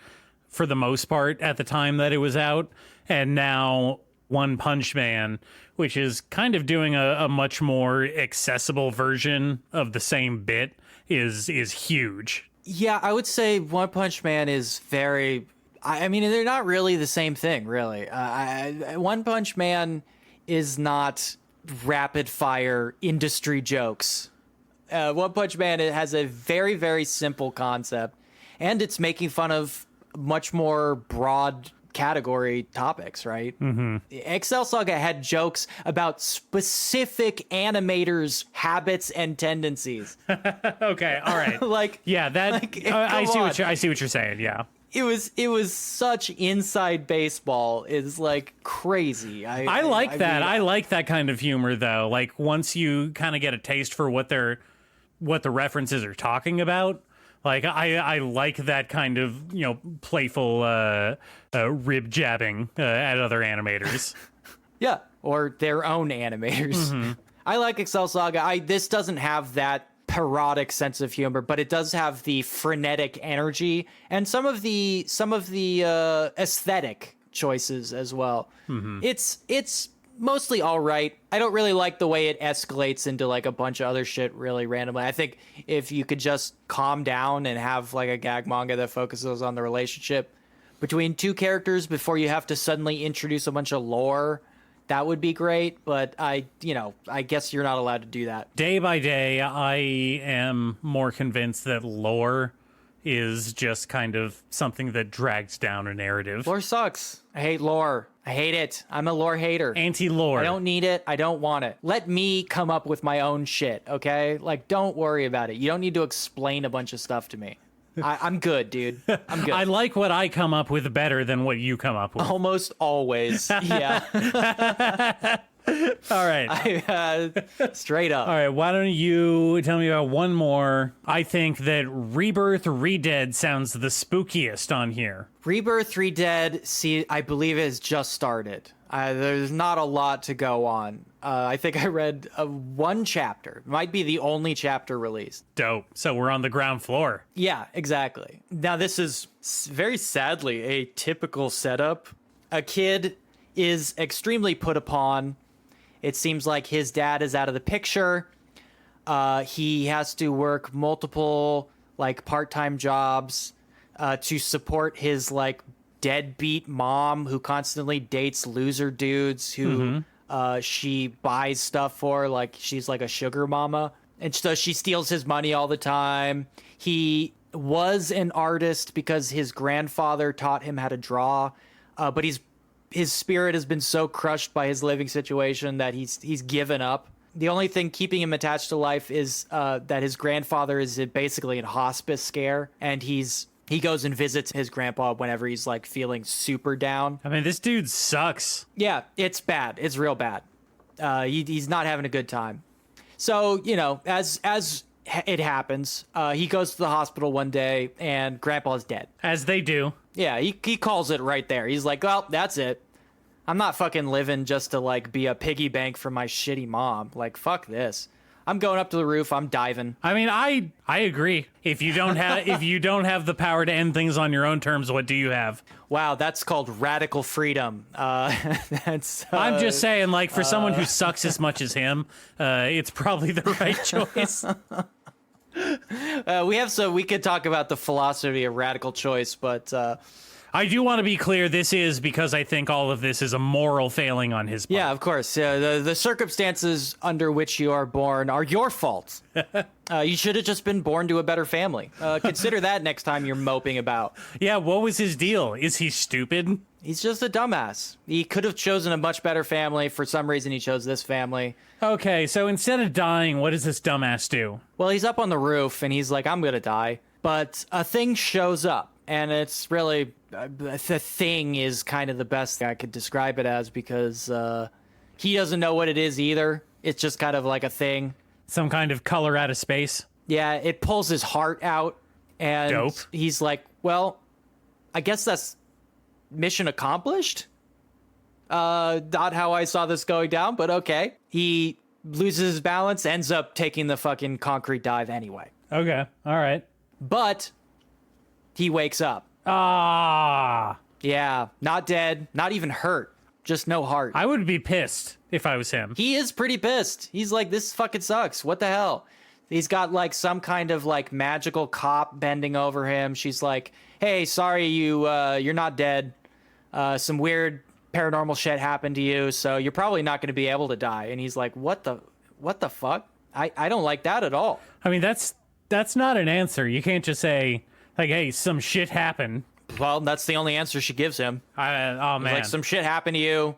for the most part at the time that it was out. And now One Punch Man, which is kind of doing a much more accessible version of the same bit, is huge. Yeah, I would say One Punch Man is very... I mean, they're not really the same thing, really. One Punch Man is not rapid-fire industry jokes. One Punch Man, it has a very, very simple concept, and it's making fun of much more broad category topics, right? Mm-hmm. Excel Saga had jokes about specific animators' habits and tendencies. Okay, all right. Like, yeah, that like, I see what you're saying. Yeah. it was such inside baseball. It's like crazy. I like that. mean, I like that kind of humor though. Like once you kind of get a taste for what the references are talking about. Like I like that kind of, playful rib jabbing at other animators. yeah, or their own animators. I like Excel Saga. This doesn't have that parodic sense of humor, but it does have the frenetic energy and some of the aesthetic choices as well. It's mostly all right. I don't really like the way it escalates into like a bunch of other shit really randomly. I think if you could just calm down and have like a gag manga that focuses on the relationship between two characters before you have to suddenly introduce a bunch of lore, that would be great, but I guess you're not allowed to do that. Day by day, I am more convinced that lore is just kind of something that drags down a narrative. Lore sucks. I hate lore. I hate it. I'm a lore hater. Anti-lore. I don't need it. I don't want it. Let me come up with my own shit, okay? Like, don't worry about it. You don't need to explain a bunch of stuff to me. I'm good, dude. I'm good. I like what I come up with better than what you come up with. Almost always. Yeah. All right. Straight up. All right. Why don't you tell me about one more? I think that Rebirth Redead sounds the spookiest on here. Rebirth Redead, see, I believe it has just started. There's not a lot to go on. I think I read one chapter. Might be the only chapter released. Dope. So we're on the ground floor. Yeah, exactly. Now, this is very sadly a typical setup. A kid is extremely put upon. It seems like his dad is out of the picture. He has to work multiple like part-time jobs to support his like deadbeat mom who constantly dates loser dudes who she buys stuff for, like she's like a sugar mama. And so she steals his money all the time. He was an artist because his grandfather taught him how to draw, but his spirit has been so crushed by his living situation that he's given up. The only thing keeping him attached to life is that his grandfather is basically in hospice care, and he goes and visits his grandpa whenever he's like feeling super down. I mean, this dude sucks. Yeah, it's bad. It's real bad. He's not having a good time. So, as it happens, he goes to the hospital one day and grandpa's dead. As they do. Yeah, he calls it right there. He's like, well, that's it. I'm not fucking living just to like be a piggy bank for my shitty mom. Like, fuck this. I'm going up to the roof. I'm diving. I mean, I agree. If you don't have the power to end things on your own terms, what do you have? Wow, that's called radical freedom. I'm just saying, like, for someone who sucks as much as him, it's probably the right choice. We could talk about the philosophy of radical choice, but I do want to be clear. This is because I think all of this is a moral failing on his part. Yeah, of course. The circumstances under which you are born are your fault. You should have just been born to a better family. Consider that next time you're moping about. Yeah, what was his deal? Is he stupid? He's just a dumbass. He could have chosen a much better family. For some reason, he chose this family. Okay, so instead of dying, what does this dumbass do? Well, he's up on the roof, and he's like, I'm going to die. But a thing shows up, and it's really... the thing is kind of the best I could describe it as, because he doesn't know what it is either. It's just kind of like a thing. Some kind of color out of space? Yeah, it pulls his heart out, and Dope. He's like, well, I guess that's mission accomplished? Not how I saw this going down, but okay. He loses his balance, ends up taking the fucking concrete dive anyway. Okay, all right. But he wakes up. Ah. Yeah, not dead, not even hurt, just no heart. I would be pissed if I was him. He is pretty pissed. He's like, this fucking sucks. What the hell? He's got like some kind of like magical cop bending over him. She's like, hey, sorry, you're not dead. Some weird paranormal shit happened to you, so you're probably not going to be able to die. And he's like, what the fuck? I don't like that at all. I mean, that's not an answer. You can't just say, like, hey, some shit happened. Well, that's the only answer she gives him. Oh, man. Like, some shit happened to you.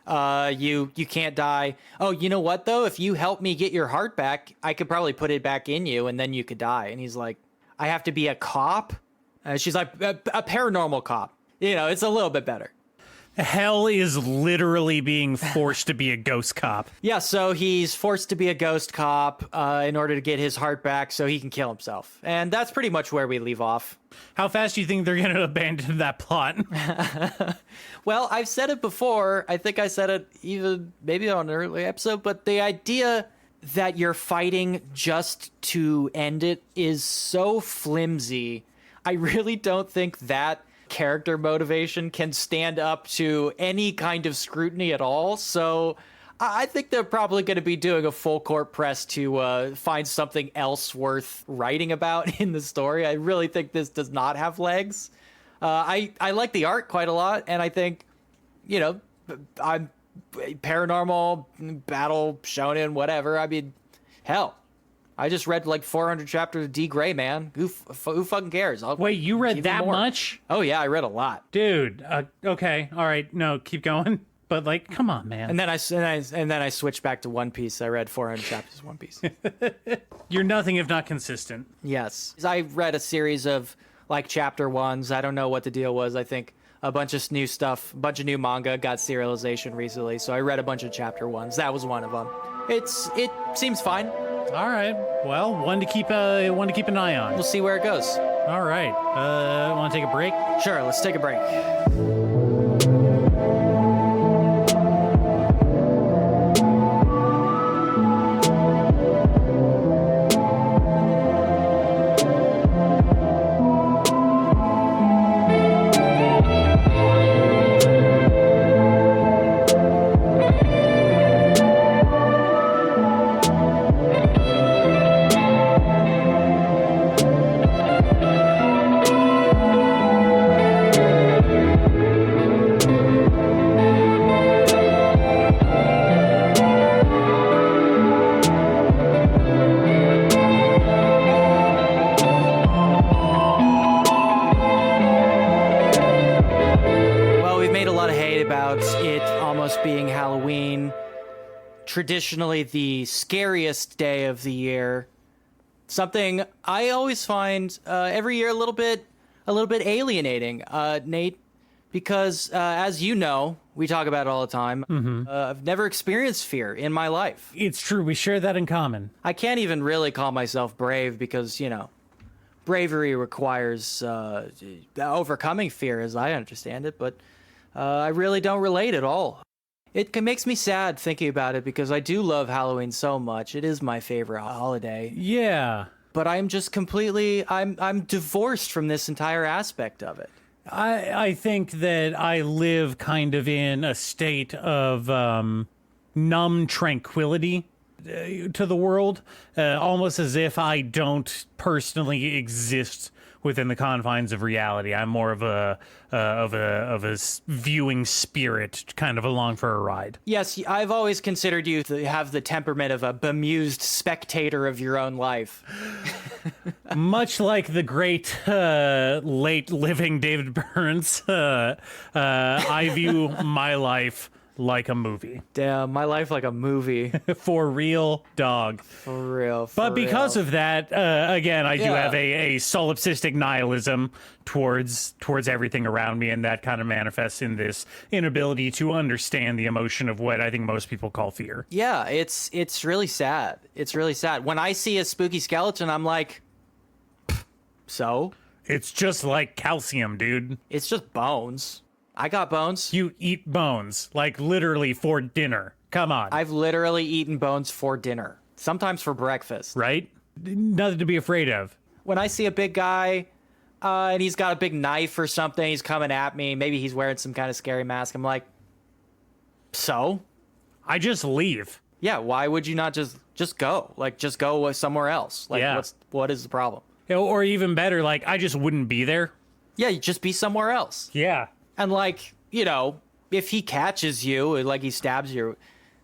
You can't die. Oh, you know what, though? If you help me get your heart back, I could probably put it back in you, and then you could die. And he's like, I have to be a cop She's like, a paranormal cop. You know, it's a little bit better. Hell is literally being forced to be a ghost cop. Yeah, so he's forced to be a ghost cop in order to get his heart back so he can kill himself. And that's pretty much where we leave off. How fast do you think they're going to abandon that plot? Well, I've said it before. I think I said it even maybe on an early episode, but the idea that you're fighting just to end it is so flimsy. I really don't think that character motivation can stand up to any kind of scrutiny at all. So I think they're probably going to be doing a full court press to find something else worth writing about in the story. I really think this does not have legs. I like the art quite a lot, and I think, you know, I'm paranormal, battle, shonen, whatever. I mean, hell, I just read like 400 chapters of D. Gray, man. Who fucking cares? Wait, you read that much? Oh, yeah, I read a lot. Dude, okay, all right, no, keep going. But like, come on, man. And then I switched back to One Piece. I read 400 chapters of One Piece. You're nothing if not consistent. Yes. I read a series of like chapter ones. I don't know what the deal was. I think a bunch of new stuff, a bunch of new manga got serialization recently. So I read a bunch of chapter ones. That was one of them. It seems fine. All right. Well, one to keep an eye on. We'll see where it goes. All right. Want to take a break? Sure. Let's take a break. Traditionally the scariest day of the year. Something I always find every year a little bit alienating, Nate, because as you know, we talk about it all the time. I've never experienced fear in my life. It's true. We share that in common. I can't even really call myself brave because, you know, bravery requires overcoming fear as I understand it, but I really don't relate at all. It makes me sad thinking about it because I do love Halloween so much. It is my favorite holiday. Yeah. But I'm just completely, I'm divorced from this entire aspect of it. I think that I live kind of in a state of numb tranquility to the world, almost as if I don't personally exist within the confines of reality. I'm more of a viewing spirit, kind of along for a ride. Yes, I've always considered you to have the temperament of a bemused spectator of your own life. Much like the great late living David Burns, I view my life like a movie. Damn, my life like a movie. For real, dog. For real. But because of that, again, I do have a solipsistic nihilism towards everything around me, and that kind of manifests in this inability to understand the emotion of what I think most people call fear. Yeah, it's really sad. It's really sad. When I see a spooky skeleton, I'm like, so? It's just like calcium, dude. It's just bones. I got bones. You eat bones, like literally for dinner. Come on. I've literally eaten bones for dinner, sometimes for breakfast. Right? Nothing to be afraid of. When I see a big guy and he's got a big knife or something, he's coming at me, maybe he's wearing some kind of scary mask, I'm like, so? I just leave. Yeah, why would you not just go? Like, just go somewhere else. Like, what is the problem? Or even better, like, I just wouldn't be there. Yeah, you just be somewhere else. Yeah. And like, you know, if he catches you, like he stabs you,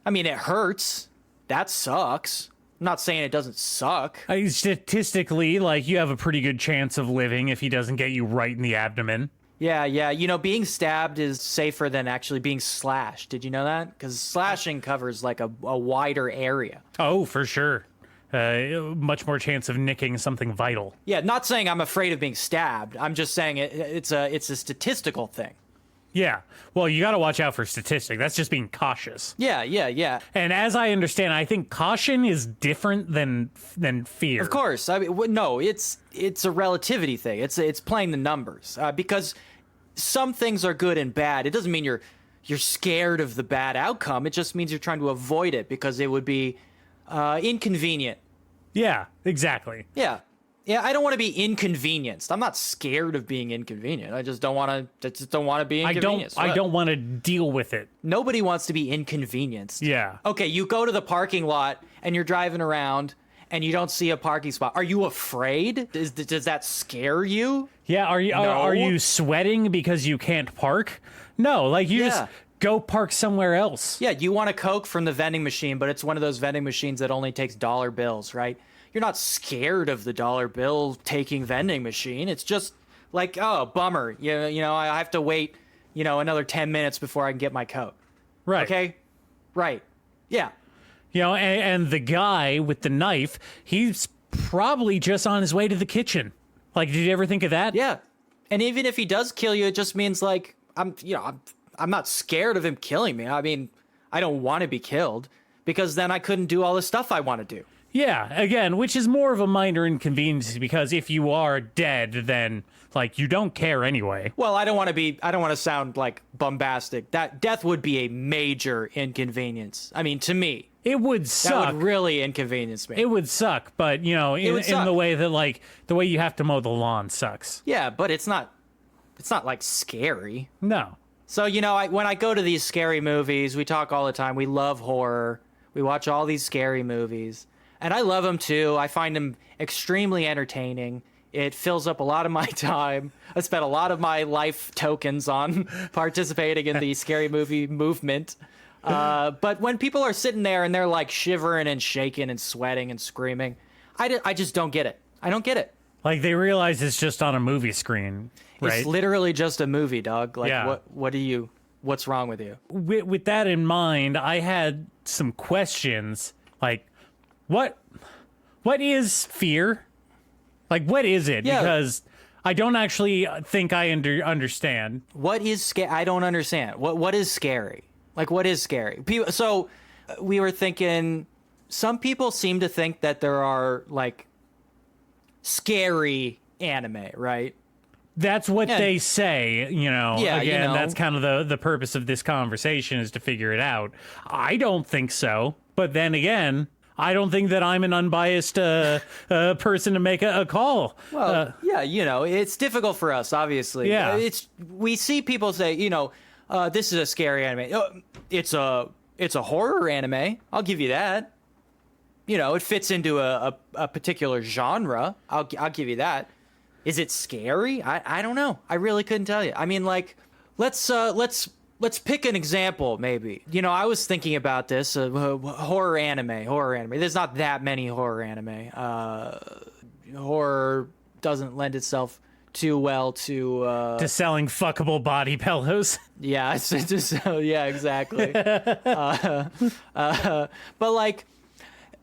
I mean, it hurts. That sucks. I'm not saying it doesn't suck. Statistically, like, you have a pretty good chance of living if he doesn't get you right in the abdomen. Yeah. You know, being stabbed is safer than actually being slashed. Did you know that? Because slashing covers like a wider area. Oh, for sure. much more chance of nicking something vital. Yeah, not saying I'm afraid of being stabbed. I'm just saying it's a statistical thing. Yeah. Well, you got to watch out for statistic. That's just being cautious. Yeah. And as I understand, I think caution is different than fear. Of course. I mean, no, it's a relativity thing. It's playing the numbers because some things are good and bad. It doesn't mean you're scared of the bad outcome. It just means you're trying to avoid it because it would be inconvenient. Yeah, exactly. Yeah, I don't want to be inconvenienced. I'm not scared of being inconvenient. I just don't want to be inconvenienced. I don't want to deal with it. Nobody wants to be inconvenienced. Yeah. Okay, you go to the parking lot and you're driving around and you don't see a parking spot. Are you afraid? Does that scare you? Yeah. Are you sweating because you can't park? No. Like you just go park somewhere else. Yeah. You want a Coke from the vending machine, but it's one of those vending machines that only takes dollar bills, right? You're not scared of the dollar bill taking vending machine. It's just like, oh, bummer. You know, I have to wait, another 10 minutes before I can get my Coke. Right. Okay. Right. Yeah. And the guy with the knife, he's probably just on his way to the kitchen. Like, did you ever think of that? Yeah. And even if he does kill you, it just means like, I'm not scared of him killing me. I mean, I don't want to be killed because then I couldn't do all the stuff I want to do. Yeah, again, which is more of a minor inconvenience because if you are dead, then like you don't care anyway. Well, I don't want to sound like bombastic. That death would be a major inconvenience. I mean, to me, it would suck. That would really inconvenience me. It would suck, but in the way that like the way you have to mow the lawn sucks. Yeah, but it's not like scary. No. So, when I go to these scary movies, we talk all the time. We love horror. We watch all these scary movies. And I love them too. I find them extremely entertaining. It fills up a lot of my time. I spent a lot of my life tokens on participating in the scary movie movement. But when people are sitting there and they're like shivering and shaking and sweating and screaming, I just don't get it. I don't get it. Like they realize it's just on a movie screen, right? It's literally just a movie, dog. Like yeah. What's wrong with you? With that in mind, I had some questions like, What is fear? Like, what is it? Yeah. Because I don't actually think I understand. What is scary? I don't understand. What is scary? Like, what is scary? So we were thinking, some people seem to think that there are, like, scary anime, right? That's what they say, Yeah, Again, that's kind of the purpose of this conversation is to figure it out. I don't think so. But then again, I don't think that I'm an unbiased person to make a call. Well, it's difficult for us, obviously. Yeah. We see people say, this is a scary anime. Oh, it's a horror anime. I'll give you that. It fits into a particular genre. I'll give you that. Is it scary? I don't know. I really couldn't tell you. I mean, like, let's pick an example, maybe. I was thinking about this. Horror anime. There's not that many horror anime. Horror doesn't lend itself too well to selling fuckable body pillows. Yeah, exactly. But like,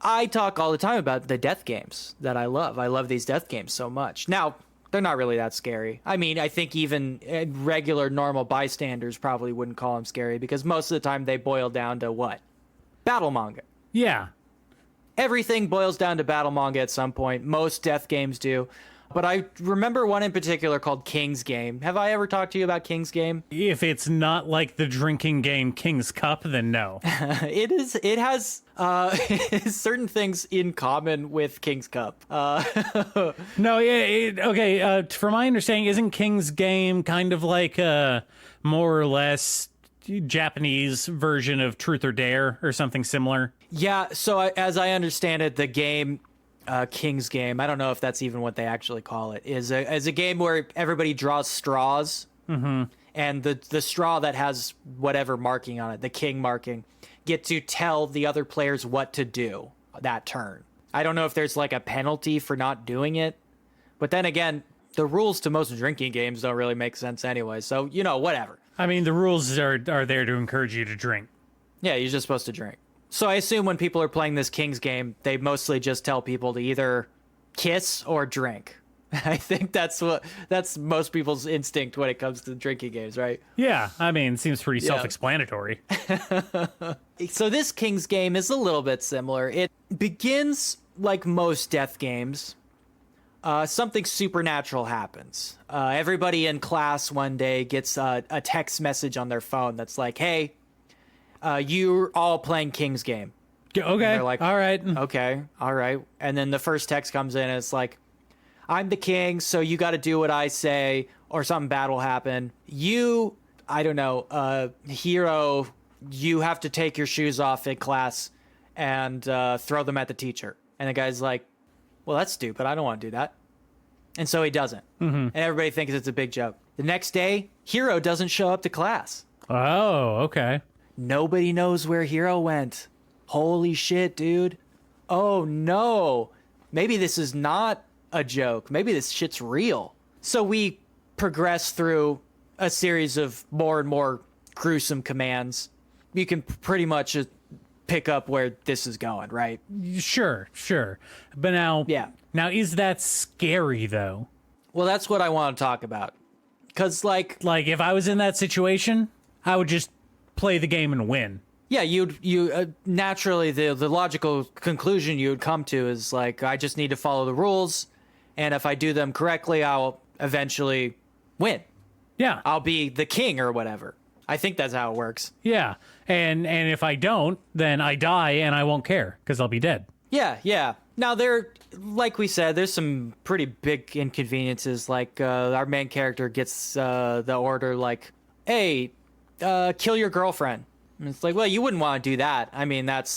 I talk all the time about the death games that I love. I love these death games so much. Now, they're not really that scary. I mean, I think even regular, normal bystanders probably wouldn't call them scary because most of the time they boil down to what? Battle manga. Yeah. Everything boils down to battle manga at some point. Most death games do. But I remember one in particular called King's Game. Have I ever talked to you about King's Game? If it's not like the drinking game King's Cup, then no. It is. It has certain things in common with King's Cup. No, okay. From my understanding, isn't King's Game kind of like a more or less Japanese version of Truth or Dare or something similar? Yeah. So as I understand it, the game. King's Game, I don't know if that's even what they actually call it, is a game where everybody draws straws, and the straw that has whatever marking on it, the king marking, get to tell the other players what to do that turn. I don't know if there's like a penalty for not doing it, but then again, the rules to most drinking games don't really make sense anyway, so whatever. I mean, the rules are there to encourage you to drink. Yeah, you're just supposed to drink. So I assume when people are playing this King's game, they mostly just tell people to either kiss or drink. I think that's most people's instinct when it comes to drinking games, right? Yeah, I mean, it seems pretty self-explanatory. So this King's game is a little bit similar. It begins like most death games. Something supernatural happens. Everybody in class one day gets a text message on their phone that's like, hey, you're all playing King's game. Okay, And they're like, all right. Okay, all right. And then the first text comes in and it's like, I'm the king, so you got to do what I say or something bad will happen. You, I don't know, hero, you have to take your shoes off in class and throw them at the teacher. And the guy's like, well, that's stupid. I don't want to do that. And so he doesn't. And everybody thinks it's a big joke. The next day, Hero doesn't show up to class. Oh, okay. Nobody knows where Hero went. Holy shit, dude. Oh, no. Maybe this is not a joke. Maybe this shit's real. So we progress through a series of more and more gruesome commands. You can pretty much pick up where this is going, right? Sure. But now, Now, is that scary though? Well, that's what I want to talk about. Because, like if I was in that situation, I would just play the game and win. Yeah, you naturally the logical conclusion you would come to is like, I just need to follow the rules, and if I do them correctly, I'll eventually win. Yeah, I'll be the king or whatever. I think that's how it works. Yeah, and if I don't, then I die and I won't care because I'll be dead. Yeah. Now like we said, there's some pretty big inconveniences. Like our main character gets the order like, "Hey, kill your girlfriend." And it's like, well, you wouldn't want to do that. I mean, that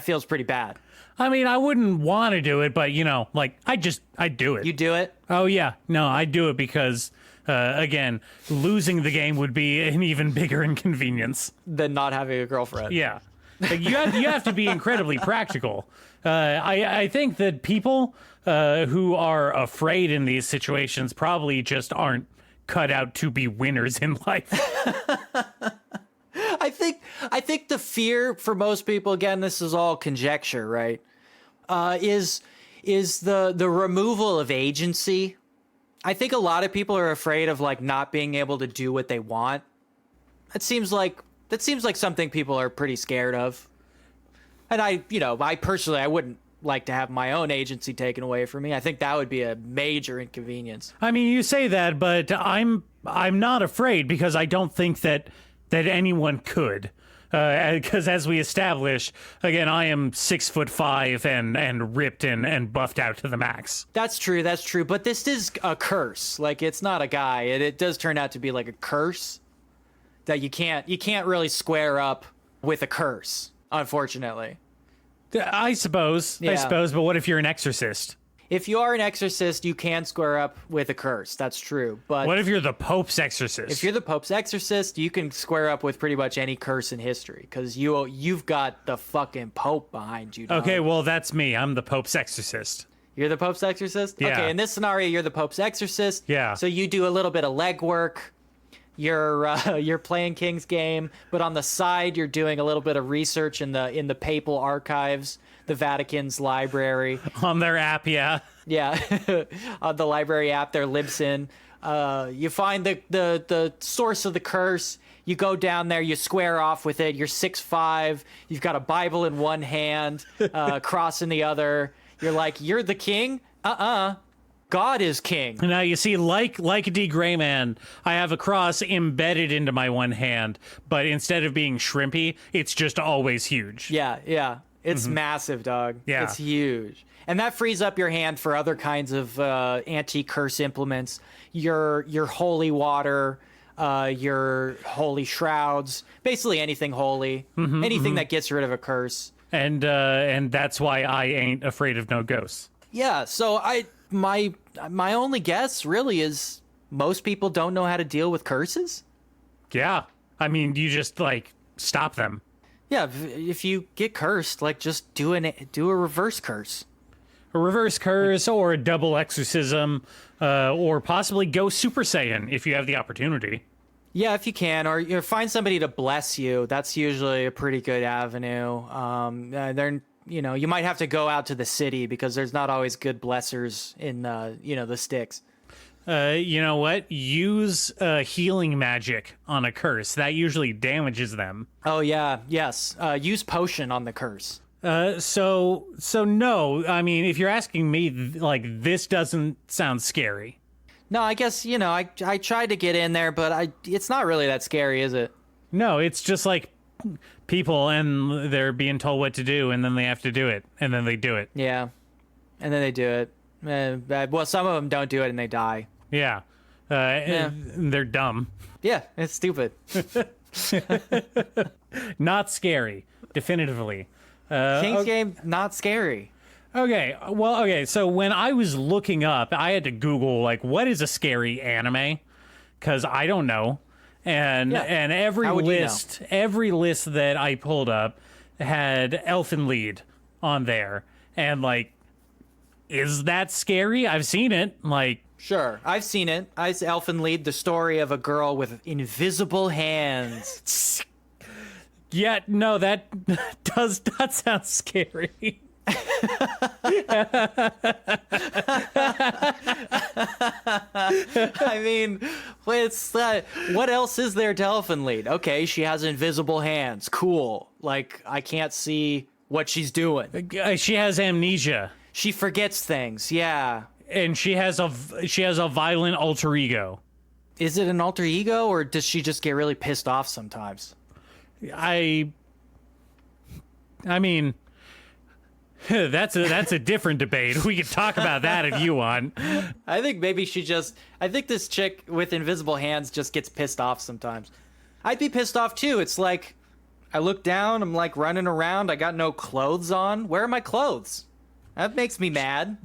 feels pretty bad. I mean, I wouldn't want to do it, but I'd do it. You do it? Oh yeah, no, I'd do it because again, losing the game would be an even bigger inconvenience Than not having a girlfriend. Yeah, like, you have to be incredibly practical. I think that people who are afraid in these situations probably just aren't cut out to be winners in life. I think the fear for most people, again, this is all conjecture, right? Is the removal of agency. I think a lot of people are afraid of like not being able to do what they want. That seems like something people are pretty scared of. And I personally, I wouldn't like to have my own agency taken away from me. I think that would be a major inconvenience. I mean, you say that, but I'm not afraid because I don't think that anyone could. Because as we established, again, I am 6'5" and ripped and buffed out to the max. That's true. But this is a curse. Like, it's not a guy. It does turn out to be like a curse that you can't really square up with a curse, unfortunately. I suppose. But what if you're an exorcist? If you are an exorcist, you can square up with a curse. That's true. But what if you're the Pope's exorcist? If you're the Pope's exorcist, you can square up with pretty much any curse in history because you've got the fucking Pope behind you, dog. Okay, well, that's me. I'm the Pope's exorcist. You're the Pope's exorcist? Yeah. Okay, in this scenario, you're the Pope's exorcist. Yeah. So you do a little bit of legwork. You're playing King's game, but on the side, you're doing a little bit of research in the papal archives, the Vatican's library. On their app, yeah. Yeah, on the library app, their Libsyn. You find the source of the curse. You go down there, you square off with it. You're 6'5". You've got a Bible in one hand, cross in the other. You're like, you're the king? God is king. Now, you see, like D. Grayman, I have a cross embedded into my one hand, but instead of being shrimpy, it's just always huge. Yeah. It's massive, dog. Yeah. It's huge. And that frees up your hand for other kinds of anti-curse implements. Your holy water, your holy shrouds, basically anything holy, anything that gets rid of a curse. And that's why I ain't afraid of no ghosts. Yeah, so my only guess really is most people don't know how to deal with curses. Yeah. I mean, you just stop them. Yeah, if you get cursed, just do a reverse curse. A reverse curse or a double exorcism, or possibly go Super Saiyan if you have the opportunity. Yeah, if you can, or find somebody to bless you. That's usually a pretty good avenue. You might have to go out to the city because there's not always good blessers in, the sticks. You know what? Use healing magic on a curse. That usually damages them. Oh yeah, yes. Use potion on the curse. So no. I mean, if you're asking me, this doesn't sound scary. No, I guess, I tried to get in there, but it's not really that scary, is it? No, it's just like people and they're being told what to do and then they have to do it and then they do it. Yeah. And then they do it. Well, some of them don't do it and they die. Yeah. And they're dumb. Yeah, it's stupid. Not scary, definitively. King's Game, not scary. Okay, so when I was looking up, I had to Google, what is a scary anime? Because I don't know. And every list that I pulled up had Elfen Lied on there. And, is that scary? I've seen it. Sure, I've seen it. Elfen Lied, the story of a girl with invisible hands. Yeah, no, that does not sound scary. I mean, it's what else is there to Elfen Lied? Okay, she has invisible hands. Cool. I can't see what she's doing. She has amnesia. She forgets things. Yeah. And she has a violent alter ego. Is it an alter ego, or does she just get really pissed off sometimes? I mean, that's a different debate. We could talk about that if you want. I think maybe I think this chick with invisible hands just gets pissed off sometimes. I'd be pissed off too. It's like, I look down, I'm running around, I got no clothes on. Where are my clothes? That makes me mad.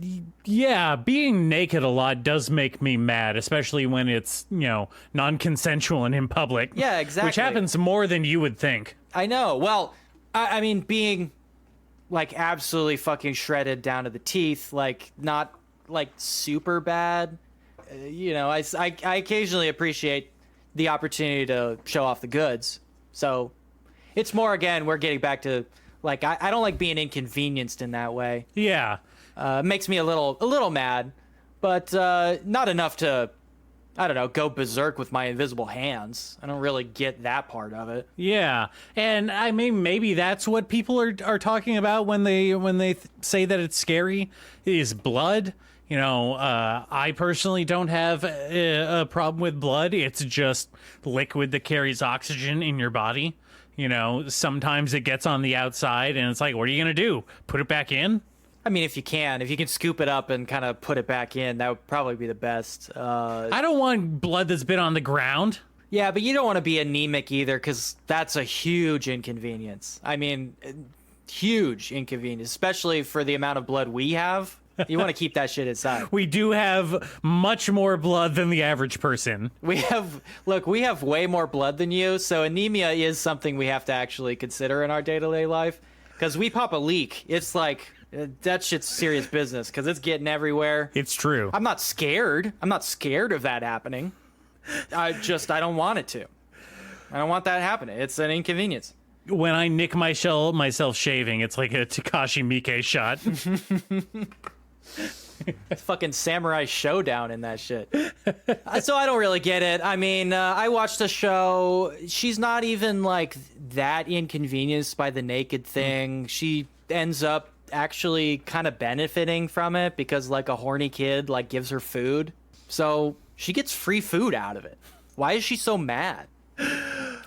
Yeah, being naked a lot does make me mad, especially when it's, non-consensual and in public. Yeah, exactly. Which happens more than you would think. I know. Well, I mean, being absolutely fucking shredded down to the teeth, not super bad. I occasionally appreciate the opportunity to show off the goods. So it's more, again, we're getting back to I don't like being inconvenienced in that way. Yeah. It makes me a little mad, but not enough to, I don't know, go berserk with my invisible hands. I don't really get that part of it. Yeah, and I mean, maybe that's what people are talking about when they say that it's scary, is blood. I personally don't have a problem with blood. It's just liquid that carries oxygen in your body. Sometimes it gets on the outside and it's like, what are you going to do? Put it back in? I mean, if you can scoop it up and kind of put it back in, that would probably be the best. I don't want blood that's been on the ground. Yeah, but you don't want to be anemic either, because that's a huge inconvenience. I mean, huge inconvenience, especially for the amount of blood we have. You want to keep that shit inside. We do have much more blood than the average person. We have way more blood than you, so anemia is something we have to actually consider in our day-to-day life. Because we pop a leak, it's that shit's serious business, because it's getting everywhere. It's true. I'm not scared. I'm not scared of that happening. I don't want it to. I don't want that happening. It's an inconvenience. When I nick myself shaving, it's like a Takashi Miike shot. Fucking samurai showdown in that shit. So I don't really get it. I mean, I watched the show. She's not even that inconvenienced by the naked thing. She ends up actually kind of benefiting from it because a horny kid gives her food. So she gets free food out of it. Why is she so mad?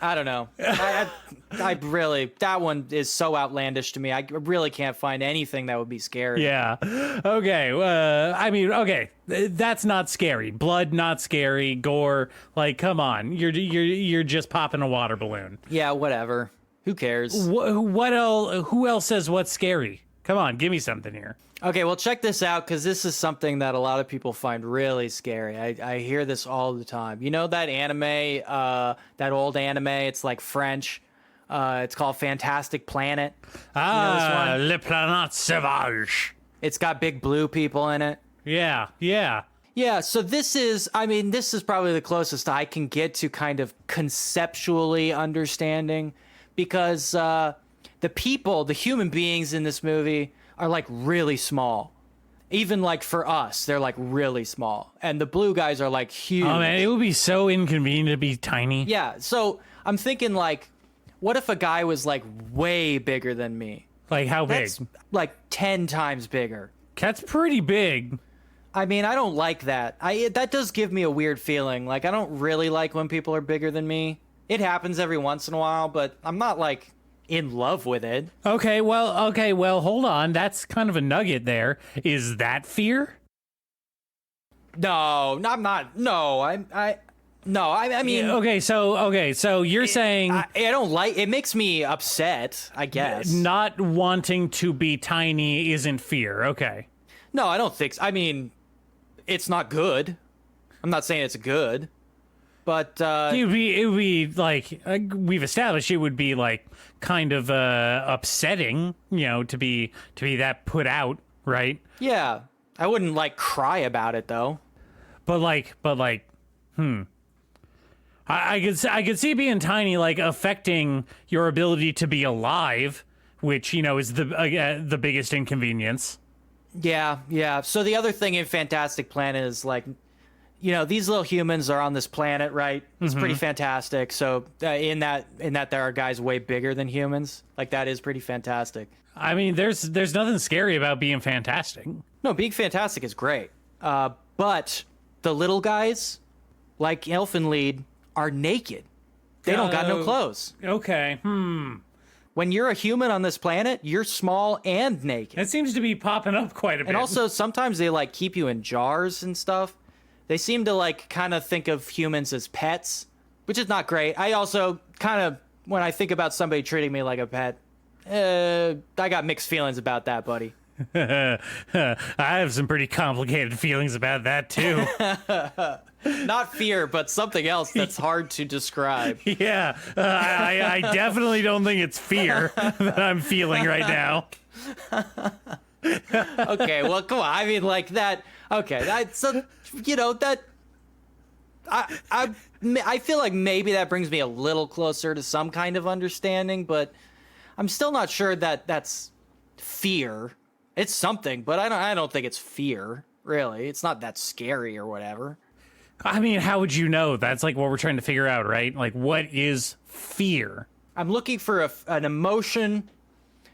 I don't know. I really, that one is so outlandish to me. I really can't find anything that would be scary. Yeah. Okay. I mean, okay. That's not scary. Blood, not scary. Gore, come on. You're just popping a water balloon. Yeah, whatever. Who cares? What else? Who else says what's scary? Come on, give me something here. Okay, well, check this out, because this is something that a lot of people find really scary. I hear this all the time. You know that anime, that old anime? It's French. It's called Fantastic Planet. Ah, Le Planète Sauvage. It's got big blue people in it. Yeah. Yeah, so this is probably the closest I can get to kind of conceptually understanding, because the human beings in this movie are like really small. Even like for us, they're like really small. And the blue guys are like huge. Oh man, it would be so inconvenient to be tiny. Yeah, so I'm thinking like, what if a guy was like way bigger than me? Like how big? That's like 10 times bigger. That's pretty big. I mean, I don't like that. That does give me a weird feeling. Like, I don't really like when people are bigger than me. It happens every once in a while, but I'm not like in love with it. Okay, well, hold on. That's kind of a nugget there. Is that fear? No, I'm not. No, I mean, Okay, so you're saying I don't like it. Makes me upset, I guess. not wanting to be tiny isn't fear. Okay. No, I don't think so. I mean, it's not good. I'm not saying it's good, but It would be like we've established. It would be like kind of upsetting, to be that put out, right? yeah, I wouldn't like cry about it though. But I could see being tiny like affecting your ability to be alive, which is the biggest inconvenience. Yeah. So the other thing in Fantastic Planet is like, these little humans are on this planet, right? It's pretty fantastic. So in that there are guys way bigger than humans. Like that is pretty fantastic. I mean, there's nothing scary about being fantastic. No, being fantastic is great. But the little guys, like Elfen Lied, are naked. They don't got no clothes. Okay. When you're a human on this planet, you're small and naked. That seems to be popping up quite a bit. And also, sometimes they like keep you in jars and stuff. They seem to like kind of think of humans as pets, which is not great. I also kind of, when I think about somebody treating me like a pet, I got mixed feelings about that, buddy. I have some pretty complicated feelings about that too. Not fear, but something else that's hard to describe. Yeah, I definitely don't think it's fear that I'm feeling right now. Okay, well, come on. I mean, like that. Okay, I feel like maybe that brings me a little closer to some kind of understanding, but I'm still not sure that that's fear. It's something, but I don't think it's fear. Really, it's not that scary or whatever. I mean, how would you know? That's like what we're trying to figure out, right? Like, what is fear? I'm looking for an emotion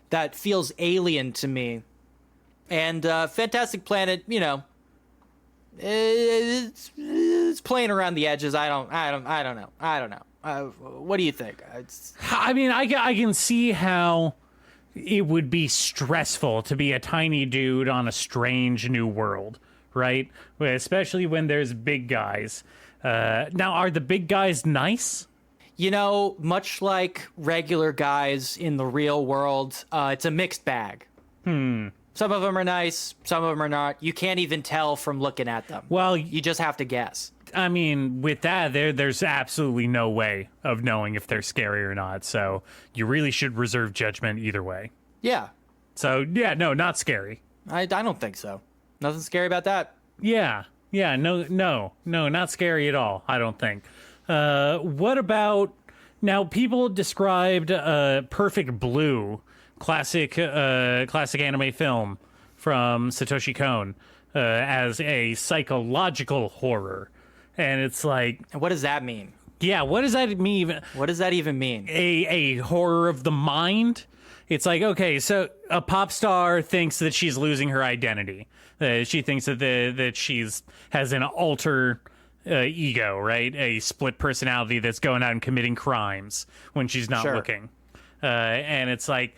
that feels alien to me. And Fantastic Planet, it's playing around the edges. I don't know. What do you think? I mean, I can see how it would be stressful to be a tiny dude on a strange new world, right? Especially when there's big guys. Now, are the big guys nice? Much like regular guys in the real world, it's a mixed bag. Some of them are nice, some of them are not. You can't even tell from looking at them. Well, you just have to guess. I mean, with that, there's absolutely no way of knowing if they're scary or not. So you really should reserve judgment either way. Yeah. So, yeah, no, not scary. I don't think so. Nothing scary about that. Yeah, no, not scary at all, I don't think. What about... Now, people described Perfect Blue, classic anime film from Satoshi Kon, as a psychological horror. And it's like... What does that mean? Yeah, what does that mean? What does that even mean? A horror of the mind? It's like, okay, so a pop star thinks that she's losing her identity. She thinks that she's has an alter ego, right? A split personality that's going out and committing crimes when she's not looking. And it's like...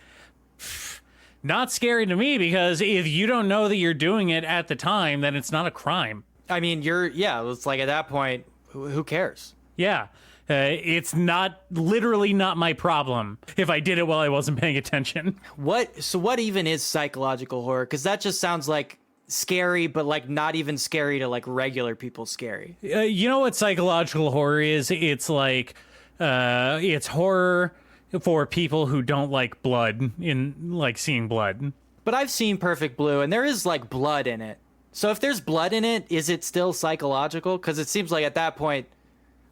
Not scary to me, because if you don't know that you're doing it at the time, then it's not a crime. I mean, it's like at that point, who cares? Yeah. It's literally not my problem if I did it while I wasn't paying attention. So what even is psychological horror? Because that just sounds like scary, but like not even scary to like regular people scary. You know what psychological horror is? It's like, it's horror for people who don't like blood, in like seeing blood. But I've seen Perfect Blue, and there is like blood in it. So if there's blood in it, is it still psychological? Because it seems like at that point,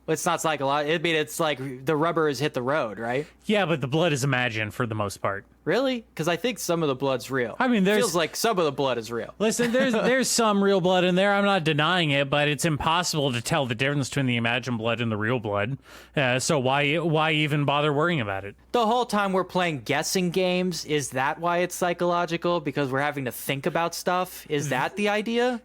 it's not psychological. I mean, it's like the rubber has hit the road, right? Yeah, but the blood is imagined for the most part. Really? Because I think some of the blood's real. I mean, feels like some of the blood is real. Listen, there's some real blood in there. I'm not denying it, but it's impossible to tell the difference between the imagined blood and the real blood. So why even bother worrying about it? The whole time we're playing guessing games, is that why it's psychological? Because we're having to think about stuff? Is that the idea?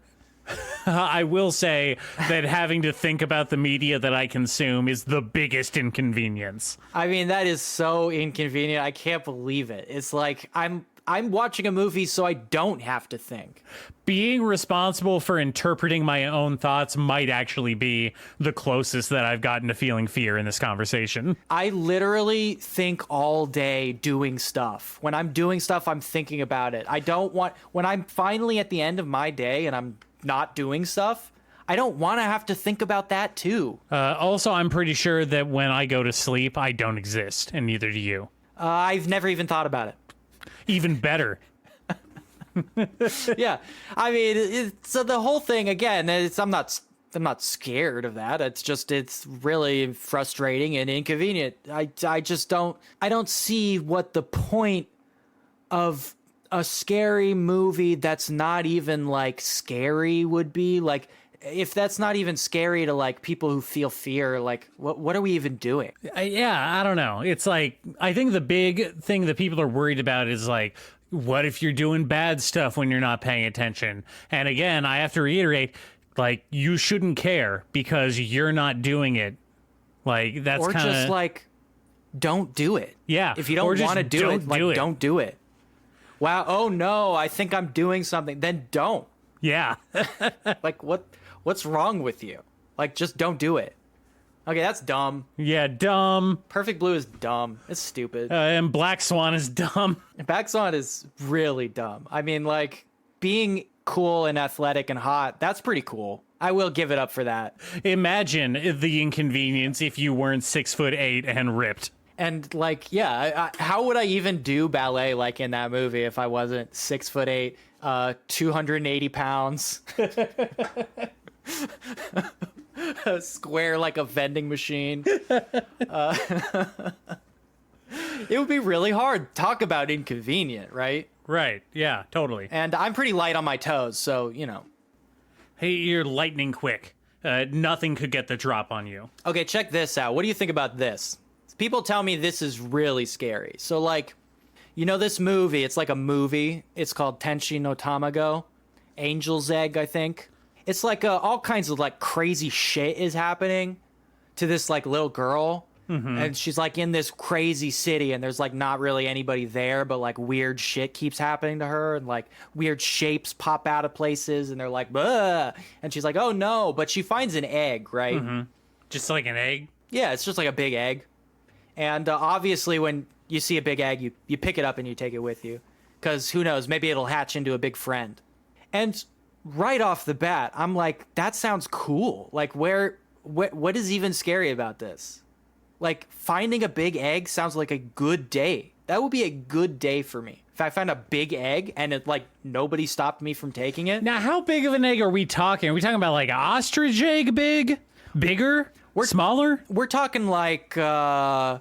I will say that having to think about the media that I consume is the biggest inconvenience. I mean, that is so inconvenient. I can't believe it. It's like I'm watching a movie so I don't have to think. Being responsible for interpreting my own thoughts might actually be the closest that I've gotten to feeling fear in this conversation. I literally think all day doing stuff. When I'm doing stuff, I'm thinking about it. When I'm finally at the end of my day and I'm not doing stuff, I don't want to have to think about that too. Also, I'm pretty sure that when I go to sleep, I don't exist, and neither do you. I've never even thought about it. Even better. Yeah, I mean, so the whole thing again. I'm not scared of that. It's really frustrating and inconvenient. I just don't see what the point of a scary movie that's not even like scary would be. Like, if that's not even scary to like people who feel fear, like what are we even doing? Yeah, I don't know. It's like, I think the big thing that people are worried about is like, what if you're doing bad stuff when you're not paying attention? And again, I have to reiterate, like, you shouldn't care because you're not doing it. Like, that's or kind of just like, don't do it. Yeah. If you don't want to do it, like, don't do it. Wow. Oh no, I think I'm doing something. Then don't. Yeah. Like, what's wrong with you? Like, just don't do it. Okay, that's dumb. Yeah, dumb. Perfect Blue is dumb. It's stupid. And Black Swan is dumb. Black Swan is really dumb. I mean, like, being cool and athletic and hot, that's pretty cool. I will give it up for that. Imagine the inconvenience if you weren't 6'8" and ripped. And like, yeah, how would I even do ballet like in that movie if I wasn't 6'8", 280 pounds, square like a vending machine? It would be really hard. Talk about inconvenient, right? Right. Yeah, totally. And I'm pretty light on my toes, so, you know. Hey, you're lightning quick. Nothing could get the drop on you. Okay, check this out. What do you think about this? People tell me this is really scary. So, like, you know this movie? It's like a movie. It's called Tenshi No Tamago. Angel's Egg, I think. It's like all kinds of, like, crazy shit is happening to this, like, little girl. Mm-hmm. And she's, like, in this crazy city, and there's, like, not really anybody there, but, like, weird shit keeps happening to her, and, like, weird shapes pop out of places, and they're like, "Ugh," and she's like, oh, no. But she finds an egg, right? Mm-hmm. Just like an egg? Yeah, it's just like a big egg. And obviously, when you see a big egg, you pick it up and you take it with you. Because who knows, maybe it'll hatch into a big friend. And right off the bat, I'm like, that sounds cool. Like, what is even scary about this? Like, finding a big egg sounds like a good day. That would be a good day for me. If I found a big egg and it, like, nobody stopped me from taking it. Now, how big of an egg are we talking? Are we talking about, like, ostrich egg big? Bigger? Smaller? We're talking like as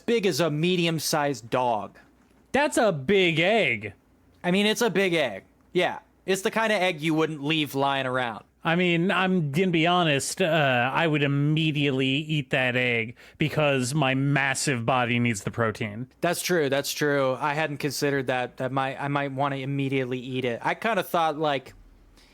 big as a medium-sized dog. That's a big egg. I mean, it's a big egg. Yeah. It's the kind of egg you wouldn't leave lying around. I mean, I'm gonna be honest, I would immediately eat that egg because my massive body needs the protein. That's true. That's true. I hadn't considered that. I might want to immediately eat it. I kind of thought, like,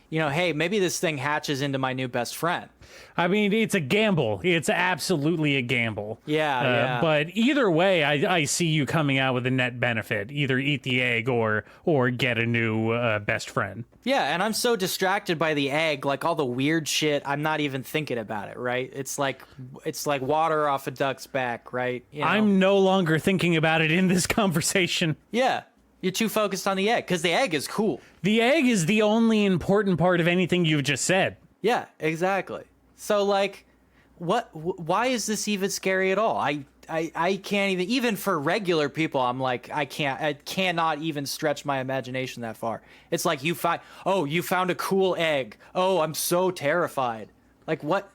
you know, hey, maybe this thing hatches into my new best friend. I mean, it's a gamble. It's absolutely a gamble. Yeah. But either way, I see you coming out with a net benefit. Either eat the egg or get a new best friend. Yeah, and I'm so distracted by the egg, like all the weird shit, I'm not even thinking about it, right? It's like water off a duck's back, right? You know? I'm no longer thinking about it in this conversation. Yeah. You're too focused on the egg, because the egg is cool. The egg is the only important part of anything you've just said. Yeah, exactly. So, like, why is this even scary at all? I can't even for regular people, I'm like, I cannot even stretch my imagination that far. It's like you found a cool egg. Oh, I'm so terrified. Like what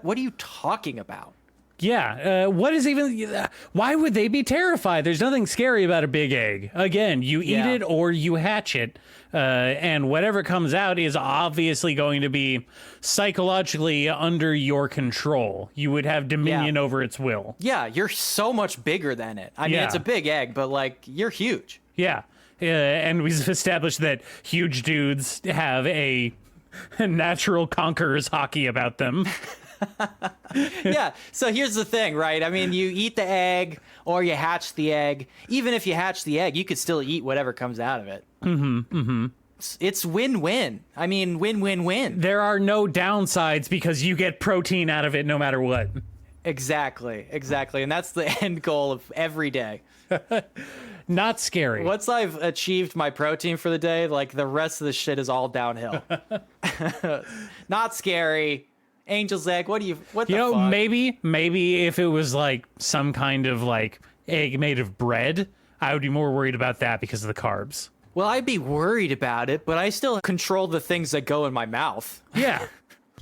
are you talking about? Yeah, what is even... Why would they be terrified? There's nothing scary about a big egg. Again, you eat it or you hatch it, and whatever comes out is obviously going to be psychologically under your control. You would have dominion over its will. Yeah, you're so much bigger than it. I mean, it's a big egg, but, like, you're huge. Yeah, and we've established that huge dudes have a natural conqueror's hockey about them. Yeah, so here's the thing, right? I mean, you eat the egg or you hatch the egg. Even if you hatch the egg, you could still eat whatever comes out of it. It's win-win. I mean, win-win-win. There are no downsides because you get protein out of it no matter what. Exactly. And that's the end goal of every day. Not scary. Once I've achieved my protein for the day, like, the rest of the shit is all downhill. Not scary. Angel's egg, what the fuck? Maybe if it was like some kind of like egg made of bread, I would be more worried about that because of the carbs. Well, I'd be worried about it, but I still control the things that go in my mouth. Yeah.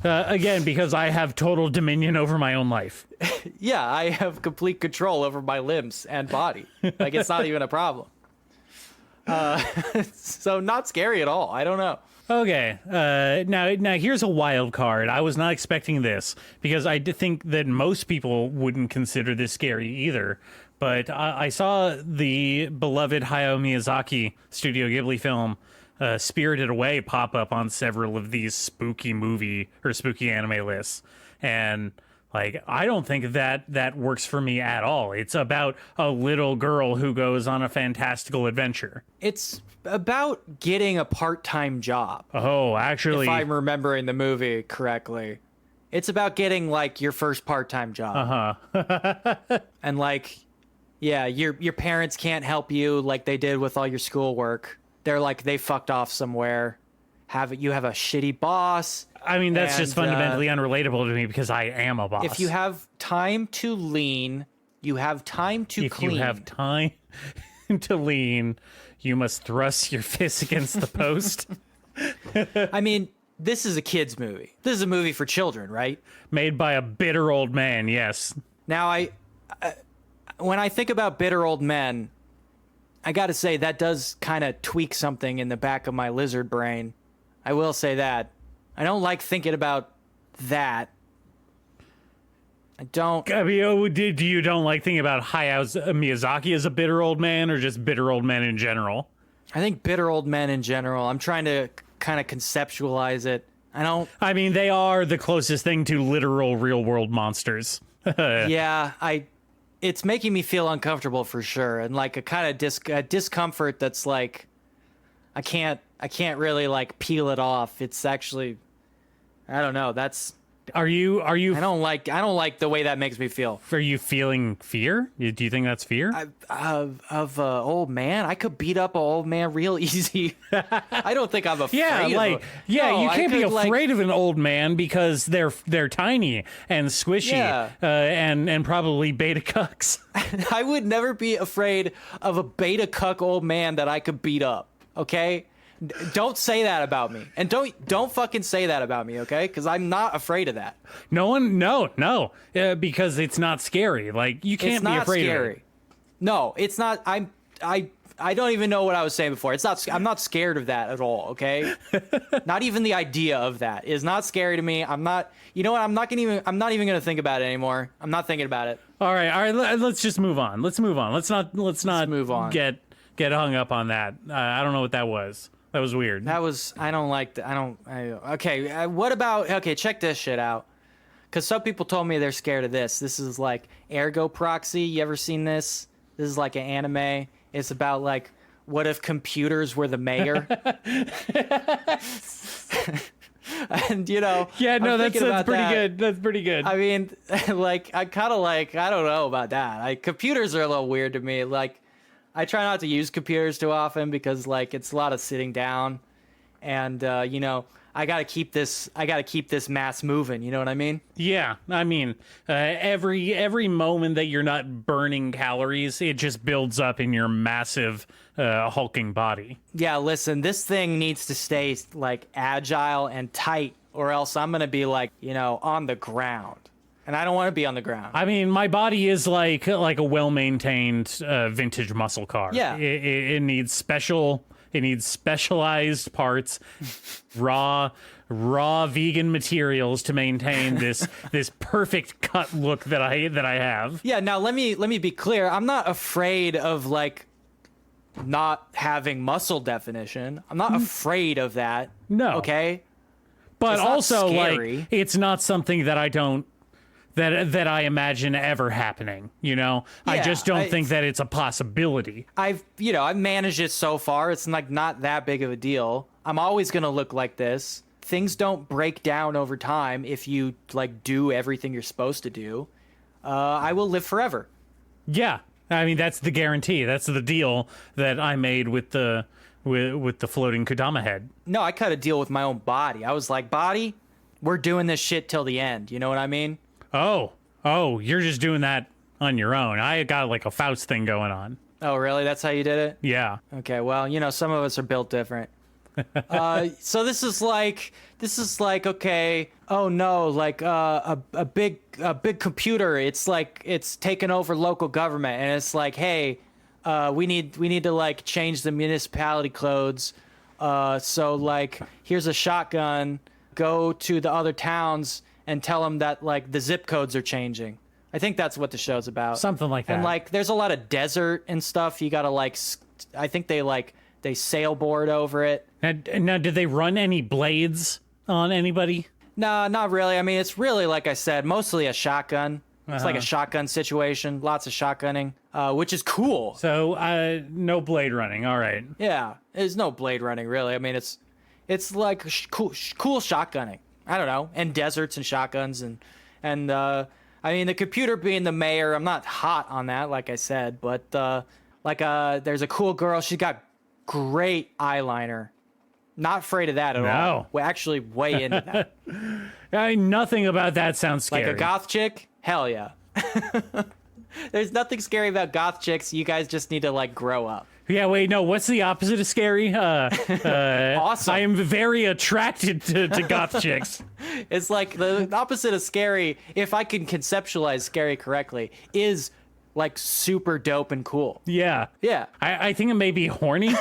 Again, because I have total dominion over my own life. Yeah, I have complete control over my limbs and body. Like, it's not even a problem. So not scary at all. I don't know. Okay, now here's a wild card. I was not expecting this because I did think that most people wouldn't consider this scary either. But I saw the beloved Hayao Miyazaki Studio Ghibli film Spirited Away pop up on several of these spooky movie or spooky anime lists. And like, I don't think that works for me at all. It's about a little girl who goes on a fantastical adventure. It's about getting a part-time job. Oh, actually, if I'm remembering the movie correctly, it's about getting like your first part-time job. And like, yeah, your parents can't help you like they did with all your schoolwork. They're like, they fucked off somewhere. You have a shitty boss. I mean, that's just fundamentally unrelatable to me because I am a boss. If you have time to lean, you have time to clean. If you have time to lean, you must thrust your fist against the post. I mean, this is a kid's movie. This is a movie for children, right? Made by a bitter old man, yes. Now, when I think about bitter old men, I gotta say that does kind of tweak something in the back of my lizard brain. I will say that. I don't like thinking about that. I don't. I mean, do you don't like thinking about Hayao Miyazaki as a bitter old man or just bitter old men in general? I think bitter old men in general. I'm trying to kind of conceptualize it. I mean, they are the closest thing to literal real world monsters. Yeah, it's making me feel uncomfortable for sure. And like a kind of discomfort that's like, I can't really like peel it off. It's actually, I don't know. Are you? I don't like the way that makes me feel. Are you feeling fear? Do you think that's fear? Of old man? I could beat up an old man real easy. I don't think I'm afraid. You can't be afraid of an old man because they're tiny and squishy, and probably beta cucks. I would never be afraid of a beta cuck old man that I could beat up. Okay. Don't say that about me, and don't fucking say that about me, okay? Because I'm not afraid of that. No, because it's not scary. Like you can't be afraid of it. No, it's not. I don't even know what I was saying before. It's not. I'm not scared of that at all. Okay, not even the idea of that is not scary to me. I'm not. You know what? I'm not even gonna think about it anymore. I'm not thinking about it. All right. Let's just move on. Let's move on. Let's not move on. Get hung up on that. I don't know what that was. That was weird. I don't like that. Okay, what about, check this shit out. Because some people told me they're scared of this. This is like Ergo proxy. You ever seen this? This is like an anime. It's about like, what if computers were the mayor? And yeah, no, that's pretty good. That's pretty good. I mean, like, I kind of like, I don't know about that. Computers are a little weird to me. Like, I try not to use computers too often because, like, it's a lot of sitting down. And, I gotta keep this mass moving. You know what I mean? Yeah, I mean, every moment that you're not burning calories, it just builds up in your massive hulking body. Yeah, listen, this thing needs to stay like agile and tight, or else I'm gonna be like, on the ground, and I don't want to be on the ground. I mean, my body is like a well-maintained vintage muscle car. Yeah, it needs special. It needs specialized parts, raw vegan materials to maintain this perfect cut look that I have. Yeah. Now let me be clear. I'm not afraid of like not having muscle definition. I'm not afraid of that. No. Okay. But It's not also, scary. like, it's not something that I don't. That I imagine ever happening, I Yeah, just don't think that it's a possibility. I've managed it so far. It's like not that big of a deal. I'm always going to look like this. Things don't break down over time if you like do everything you're supposed to do. I will live forever. Yeah, I mean that's the guarantee. That's the deal that I made with the floating Kodama head. No, I cut a deal with my own body. I was like, body, we're doing this shit till the end. You know what I mean? Oh, you're just doing that on your own. I got like a Faust thing going on. Oh, really? That's how you did it? Yeah. Okay, well, some of us are built different. So this is like okay, oh no, like a big computer. It's like it's taken over local government, and it's like, hey, we need to like change the municipality codes. So like here's a shotgun. Go to the other towns and tell them that like the zip codes are changing. I think that's what the show's about. Something like that. And like there's a lot of desert and stuff. You gotta like, I think they sailboard over it. Now, did they run any blades on anybody? No, not really. I mean, it's really, like I said, mostly a shotgun. It's like a shotgun situation. Lots of shotgunning, which is cool. So no blade running. All right. Yeah, there's no blade running really. I mean, it's like cool shotgunning. I don't know, and deserts and shotguns and I mean the computer being the mayor. I'm not hot on that, like I said, but there's a cool girl. She's got great eyeliner. Not afraid of that at all. We're actually way into that. Nothing about that sounds scary. Like a goth chick? Hell yeah. There's nothing scary about goth chicks. You guys just need to like grow up. Yeah, wait, no, what's the opposite of scary? Awesome. I am very attracted to goth chicks. It's like the opposite of scary, if I can conceptualize scary correctly, is like super dope and cool. Yeah. Yeah. I think it may be horny.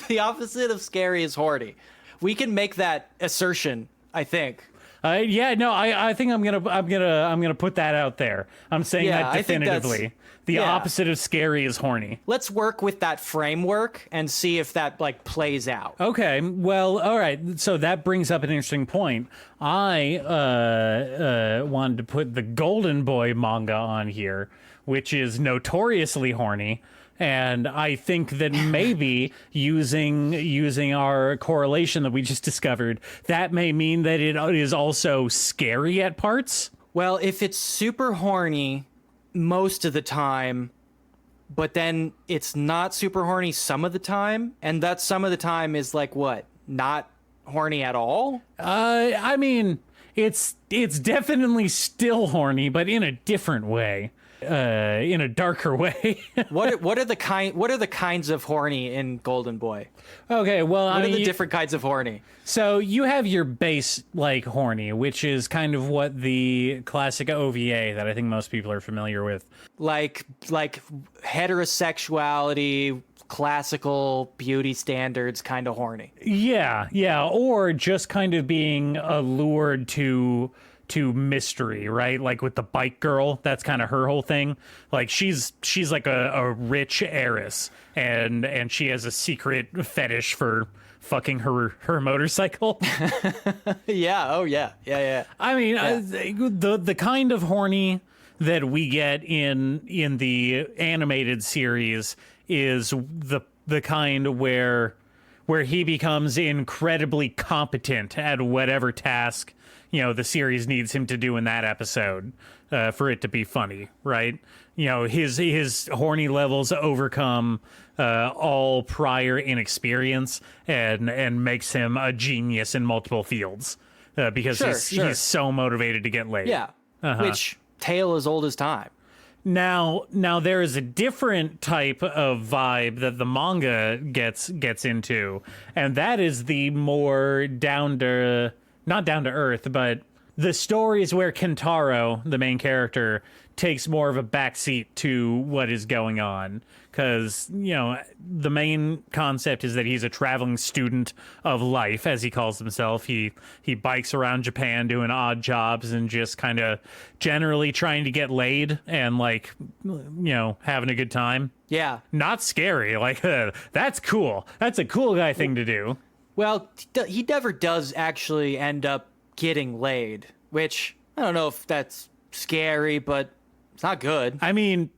The opposite of scary is horny. We can make that assertion, I think. Yeah, no, I think I'm gonna put that out there. I'm saying that definitively. The opposite of scary is horny. Let's work with that framework and see if that like plays out. Okay, well, all right. So that brings up an interesting point. I wanted to put the Golden Boy manga on here, which is notoriously horny. And I think that maybe using our correlation that we just discovered, that may mean that it is also scary at parts. Well, if it's super horny most of the time, but then it's not super horny some of the time, and that some of the time is like what? Not horny at all? I mean, it's definitely still horny, but in a different way. In a darker way. What are the kinds of horny in Golden Boy? Okay, well, what are the different kinds of horny? So you have your base like horny, which is kind of what the classic OVA that I think most people are familiar with. Like heterosexuality, classical beauty standards kind of horny. Yeah, or just kind of being allured to mystery, right? Like with the bike girl, that's kind of her whole thing. Like she's like a rich heiress, and she has a secret fetish for fucking her motorcycle. Yeah. Oh yeah. Yeah. I mean, the kind of horny that we get in the animated series is the kind where he becomes incredibly competent at whatever task the series needs him to do in that episode for it to be funny, right? His horny levels overcome all prior inexperience and makes him a genius in multiple fields because he's so motivated to get laid. Yeah, which tale as old as time. Now there is a different type of vibe that the manga gets into, and that is the more not down to earth, but the stories where Kentaro, the main character, takes more of a backseat to what is going on. Because, the main concept is that he's a traveling student of life, as he calls himself. He bikes around Japan doing odd jobs and just kind of generally trying to get laid and, having a good time. Yeah. Not scary. That's cool. That's a cool guy thing to do. Well, he never does actually end up getting laid, which I don't know if that's scary, but it's not good. I mean,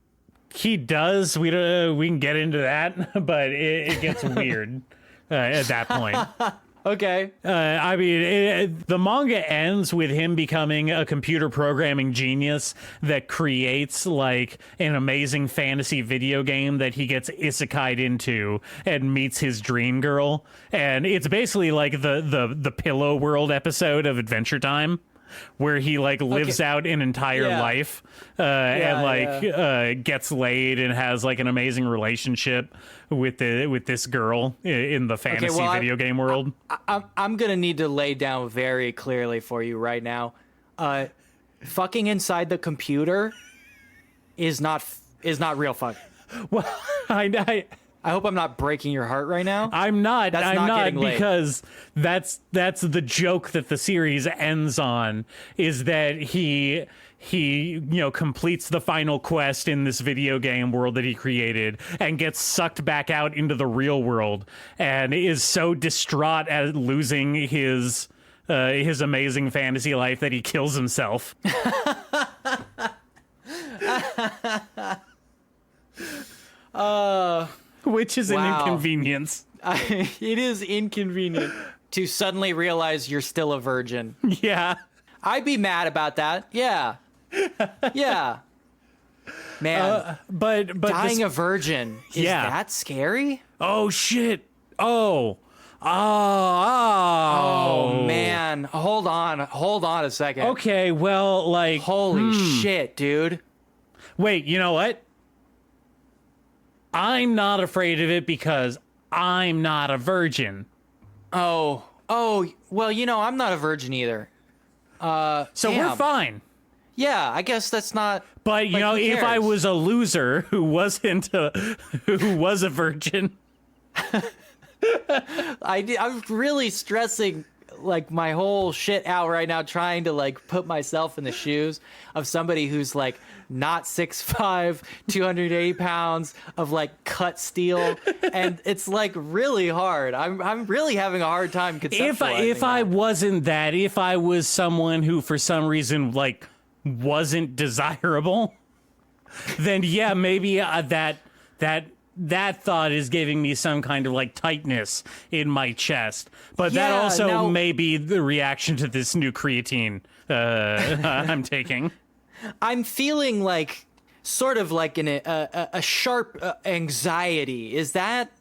he does. We can get into that, but it gets weird at that point. Okay. The manga ends with him becoming a computer programming genius that creates an amazing fantasy video game that he gets isekai'd into and meets his dream girl. And it's basically like the Pillow World episode of Adventure Time, where he lives out an entire life and gets laid and has an amazing relationship with this girl in the fantasy video game world. I'm gonna need to lay down very clearly for you right now. Fucking inside the computer is not real fun. Well, I hope I'm not breaking your heart right now. I'm not. That's I'm not not getting laid. Because that's the joke that the series ends on, is that he completes the final quest in this video game world that he created and gets sucked back out into the real world and is so distraught at losing his amazing fantasy life that he kills himself. Which is an inconvenience. It is inconvenient to suddenly realize you're still a virgin. Yeah. I'd be mad about that. Yeah. Yeah. Man. But dying a virgin, is that scary? Oh, shit. Oh, man. Hold on a second. Okay, well, holy shit, dude. Wait, you know what? I'm not afraid of it because I'm not a virgin. Oh, well, I'm not a virgin either. So we're fine. Yeah, I guess that's not. But if I was a loser who was a virgin, I'm really stressing my whole shit out right now, trying to put myself in the shoes of somebody who's not 6'5", 280 pounds of cut steel, and it's really hard. I'm really having a hard time conceptualizing if I wasn't that, if I was someone who for some reason wasn't desirable, then yeah, maybe that thought is giving me some kind of tightness in my chest. But that also may be the reaction to this new creatine I'm taking. I'm feeling sort of a sharp anxiety. Is that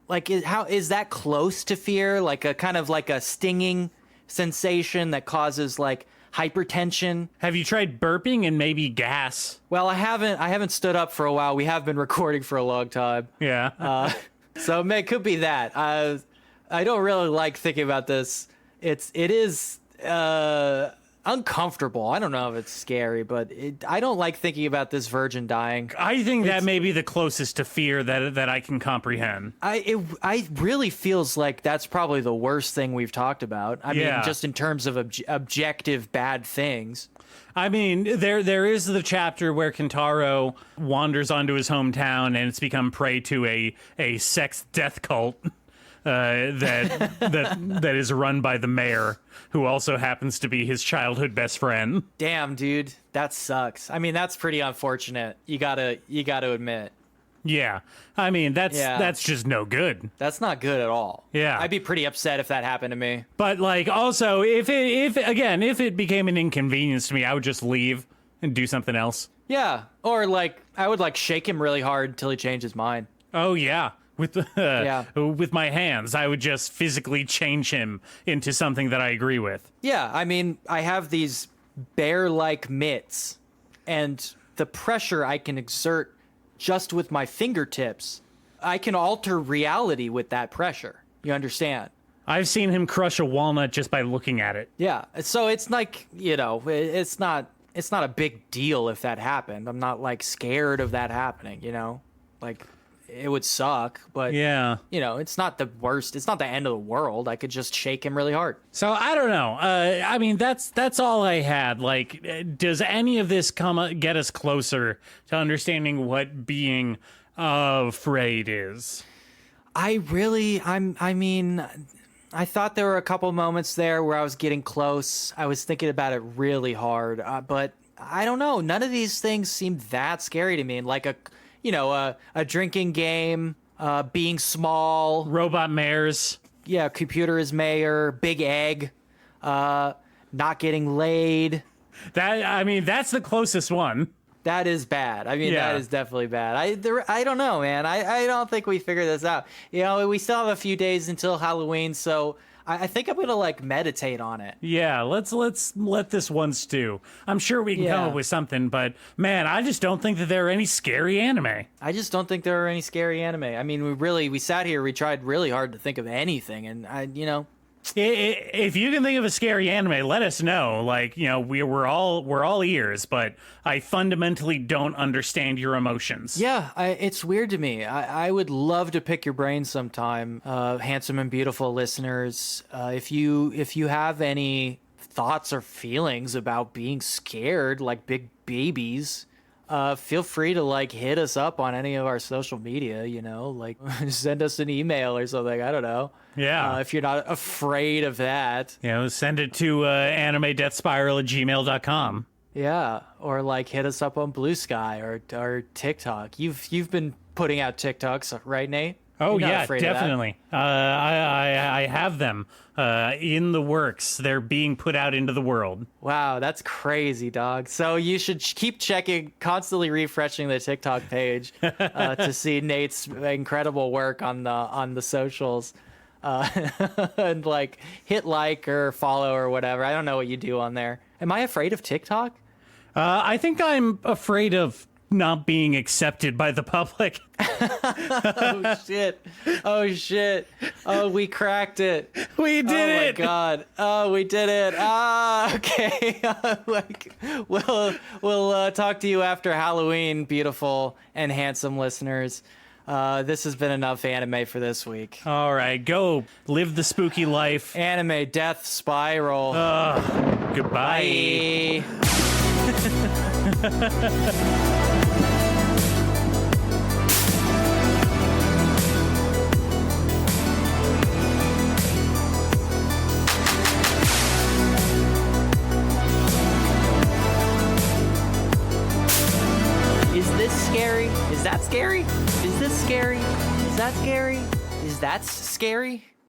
is that close to fear? A kind of a stinging sensation that causes hypertension. Have you tried burping and maybe gas? Well, I haven't stood up for a while. We have been recording for a long time. Yeah. So it could be that. I don't really like thinking about this. It is uncomfortable. I don't know if it's scary, but I don't like thinking about this virgin dying. I think that may be the closest to fear that I can comprehend. I really feels like that's probably the worst thing we've talked about. I mean, just in terms of objective bad things. I mean, there is the chapter where Kentaro wanders onto his hometown and it's become prey to a sex death cult that is run by the mayor, who also happens to be his childhood best friend. Damn, dude, that sucks. I mean, that's pretty unfortunate. You gotta admit. Yeah. I mean, that's just no good. That's not good at all. Yeah. I'd be pretty upset if that happened to me. But like also if it became an inconvenience to me, I would just leave and do something else. Yeah. Or like I would like shake him really hard until he changed his mind. Oh yeah. With my hands, I would just physically change him into something that I agree with. Yeah, I mean, I have these bear-like mitts, and the pressure I can exert just with my fingertips, I can alter reality with that pressure. You understand? I've seen him crush a walnut just by looking at it. Yeah, so it's like, it's not a big deal if that happened. I'm not like scared of that happening, Like it would suck, but yeah, it's not the worst. It's not the end of the world. I could just shake him really hard. So I don't know. I mean, that's all I had. Like, does any of this get us closer to understanding what being afraid is? I mean, I thought there were a couple moments there where I was getting close. I was thinking about it really hard, but I don't know. None of these things seem that scary to me. Like a drinking game, being small, robot mayors. Yeah, computer is mayor, big egg, not getting laid. That's the closest one. That is bad. I mean, That is definitely bad. I don't know, man. I don't think we figured this out. We still have a few days until Halloween, so I think I'm gonna like meditate on it. Yeah, let's let this one stew. I'm sure we can come up with something, but man, I just don't think that there are any scary anime. I just don't think there are any scary anime. I mean, we sat here, we tried really hard to think of anything, and if you can think of a scary anime, let us know. Like, we're all ears, but I fundamentally don't understand your emotions. Yeah, it's weird to me. I would love to pick your brain sometime, handsome and beautiful listeners. If you have any thoughts or feelings about being scared like big babies, feel free to like hit us up on any of our social media, like send us an email or something. I don't know. Yeah. If you're not afraid of that. Send it to animedeathspiral@gmail.com. Yeah. Or like hit us up on Blue Sky or TikTok. You've been putting out TikToks, right, Nate? Oh yeah, definitely. I have them in the works. They're being put out into the world. Wow, that's crazy, dog. So you should keep checking, constantly refreshing the TikTok page to see Nate's incredible work on the socials, and like hit like or follow or whatever. I don't know what you do on there. Am I afraid of TikTok? I think I'm afraid of not being accepted by the public. Oh shit. Oh, we cracked it. We did it. Oh my god. Oh, we did it. Okay. We'll talk to you after Halloween, beautiful and handsome listeners. This has been enough anime for this week. All right, go live the spooky life. Anime death spiral. Goodbye. Is this scary? Is that scary? Is this scary? Is that scary? Is that scary?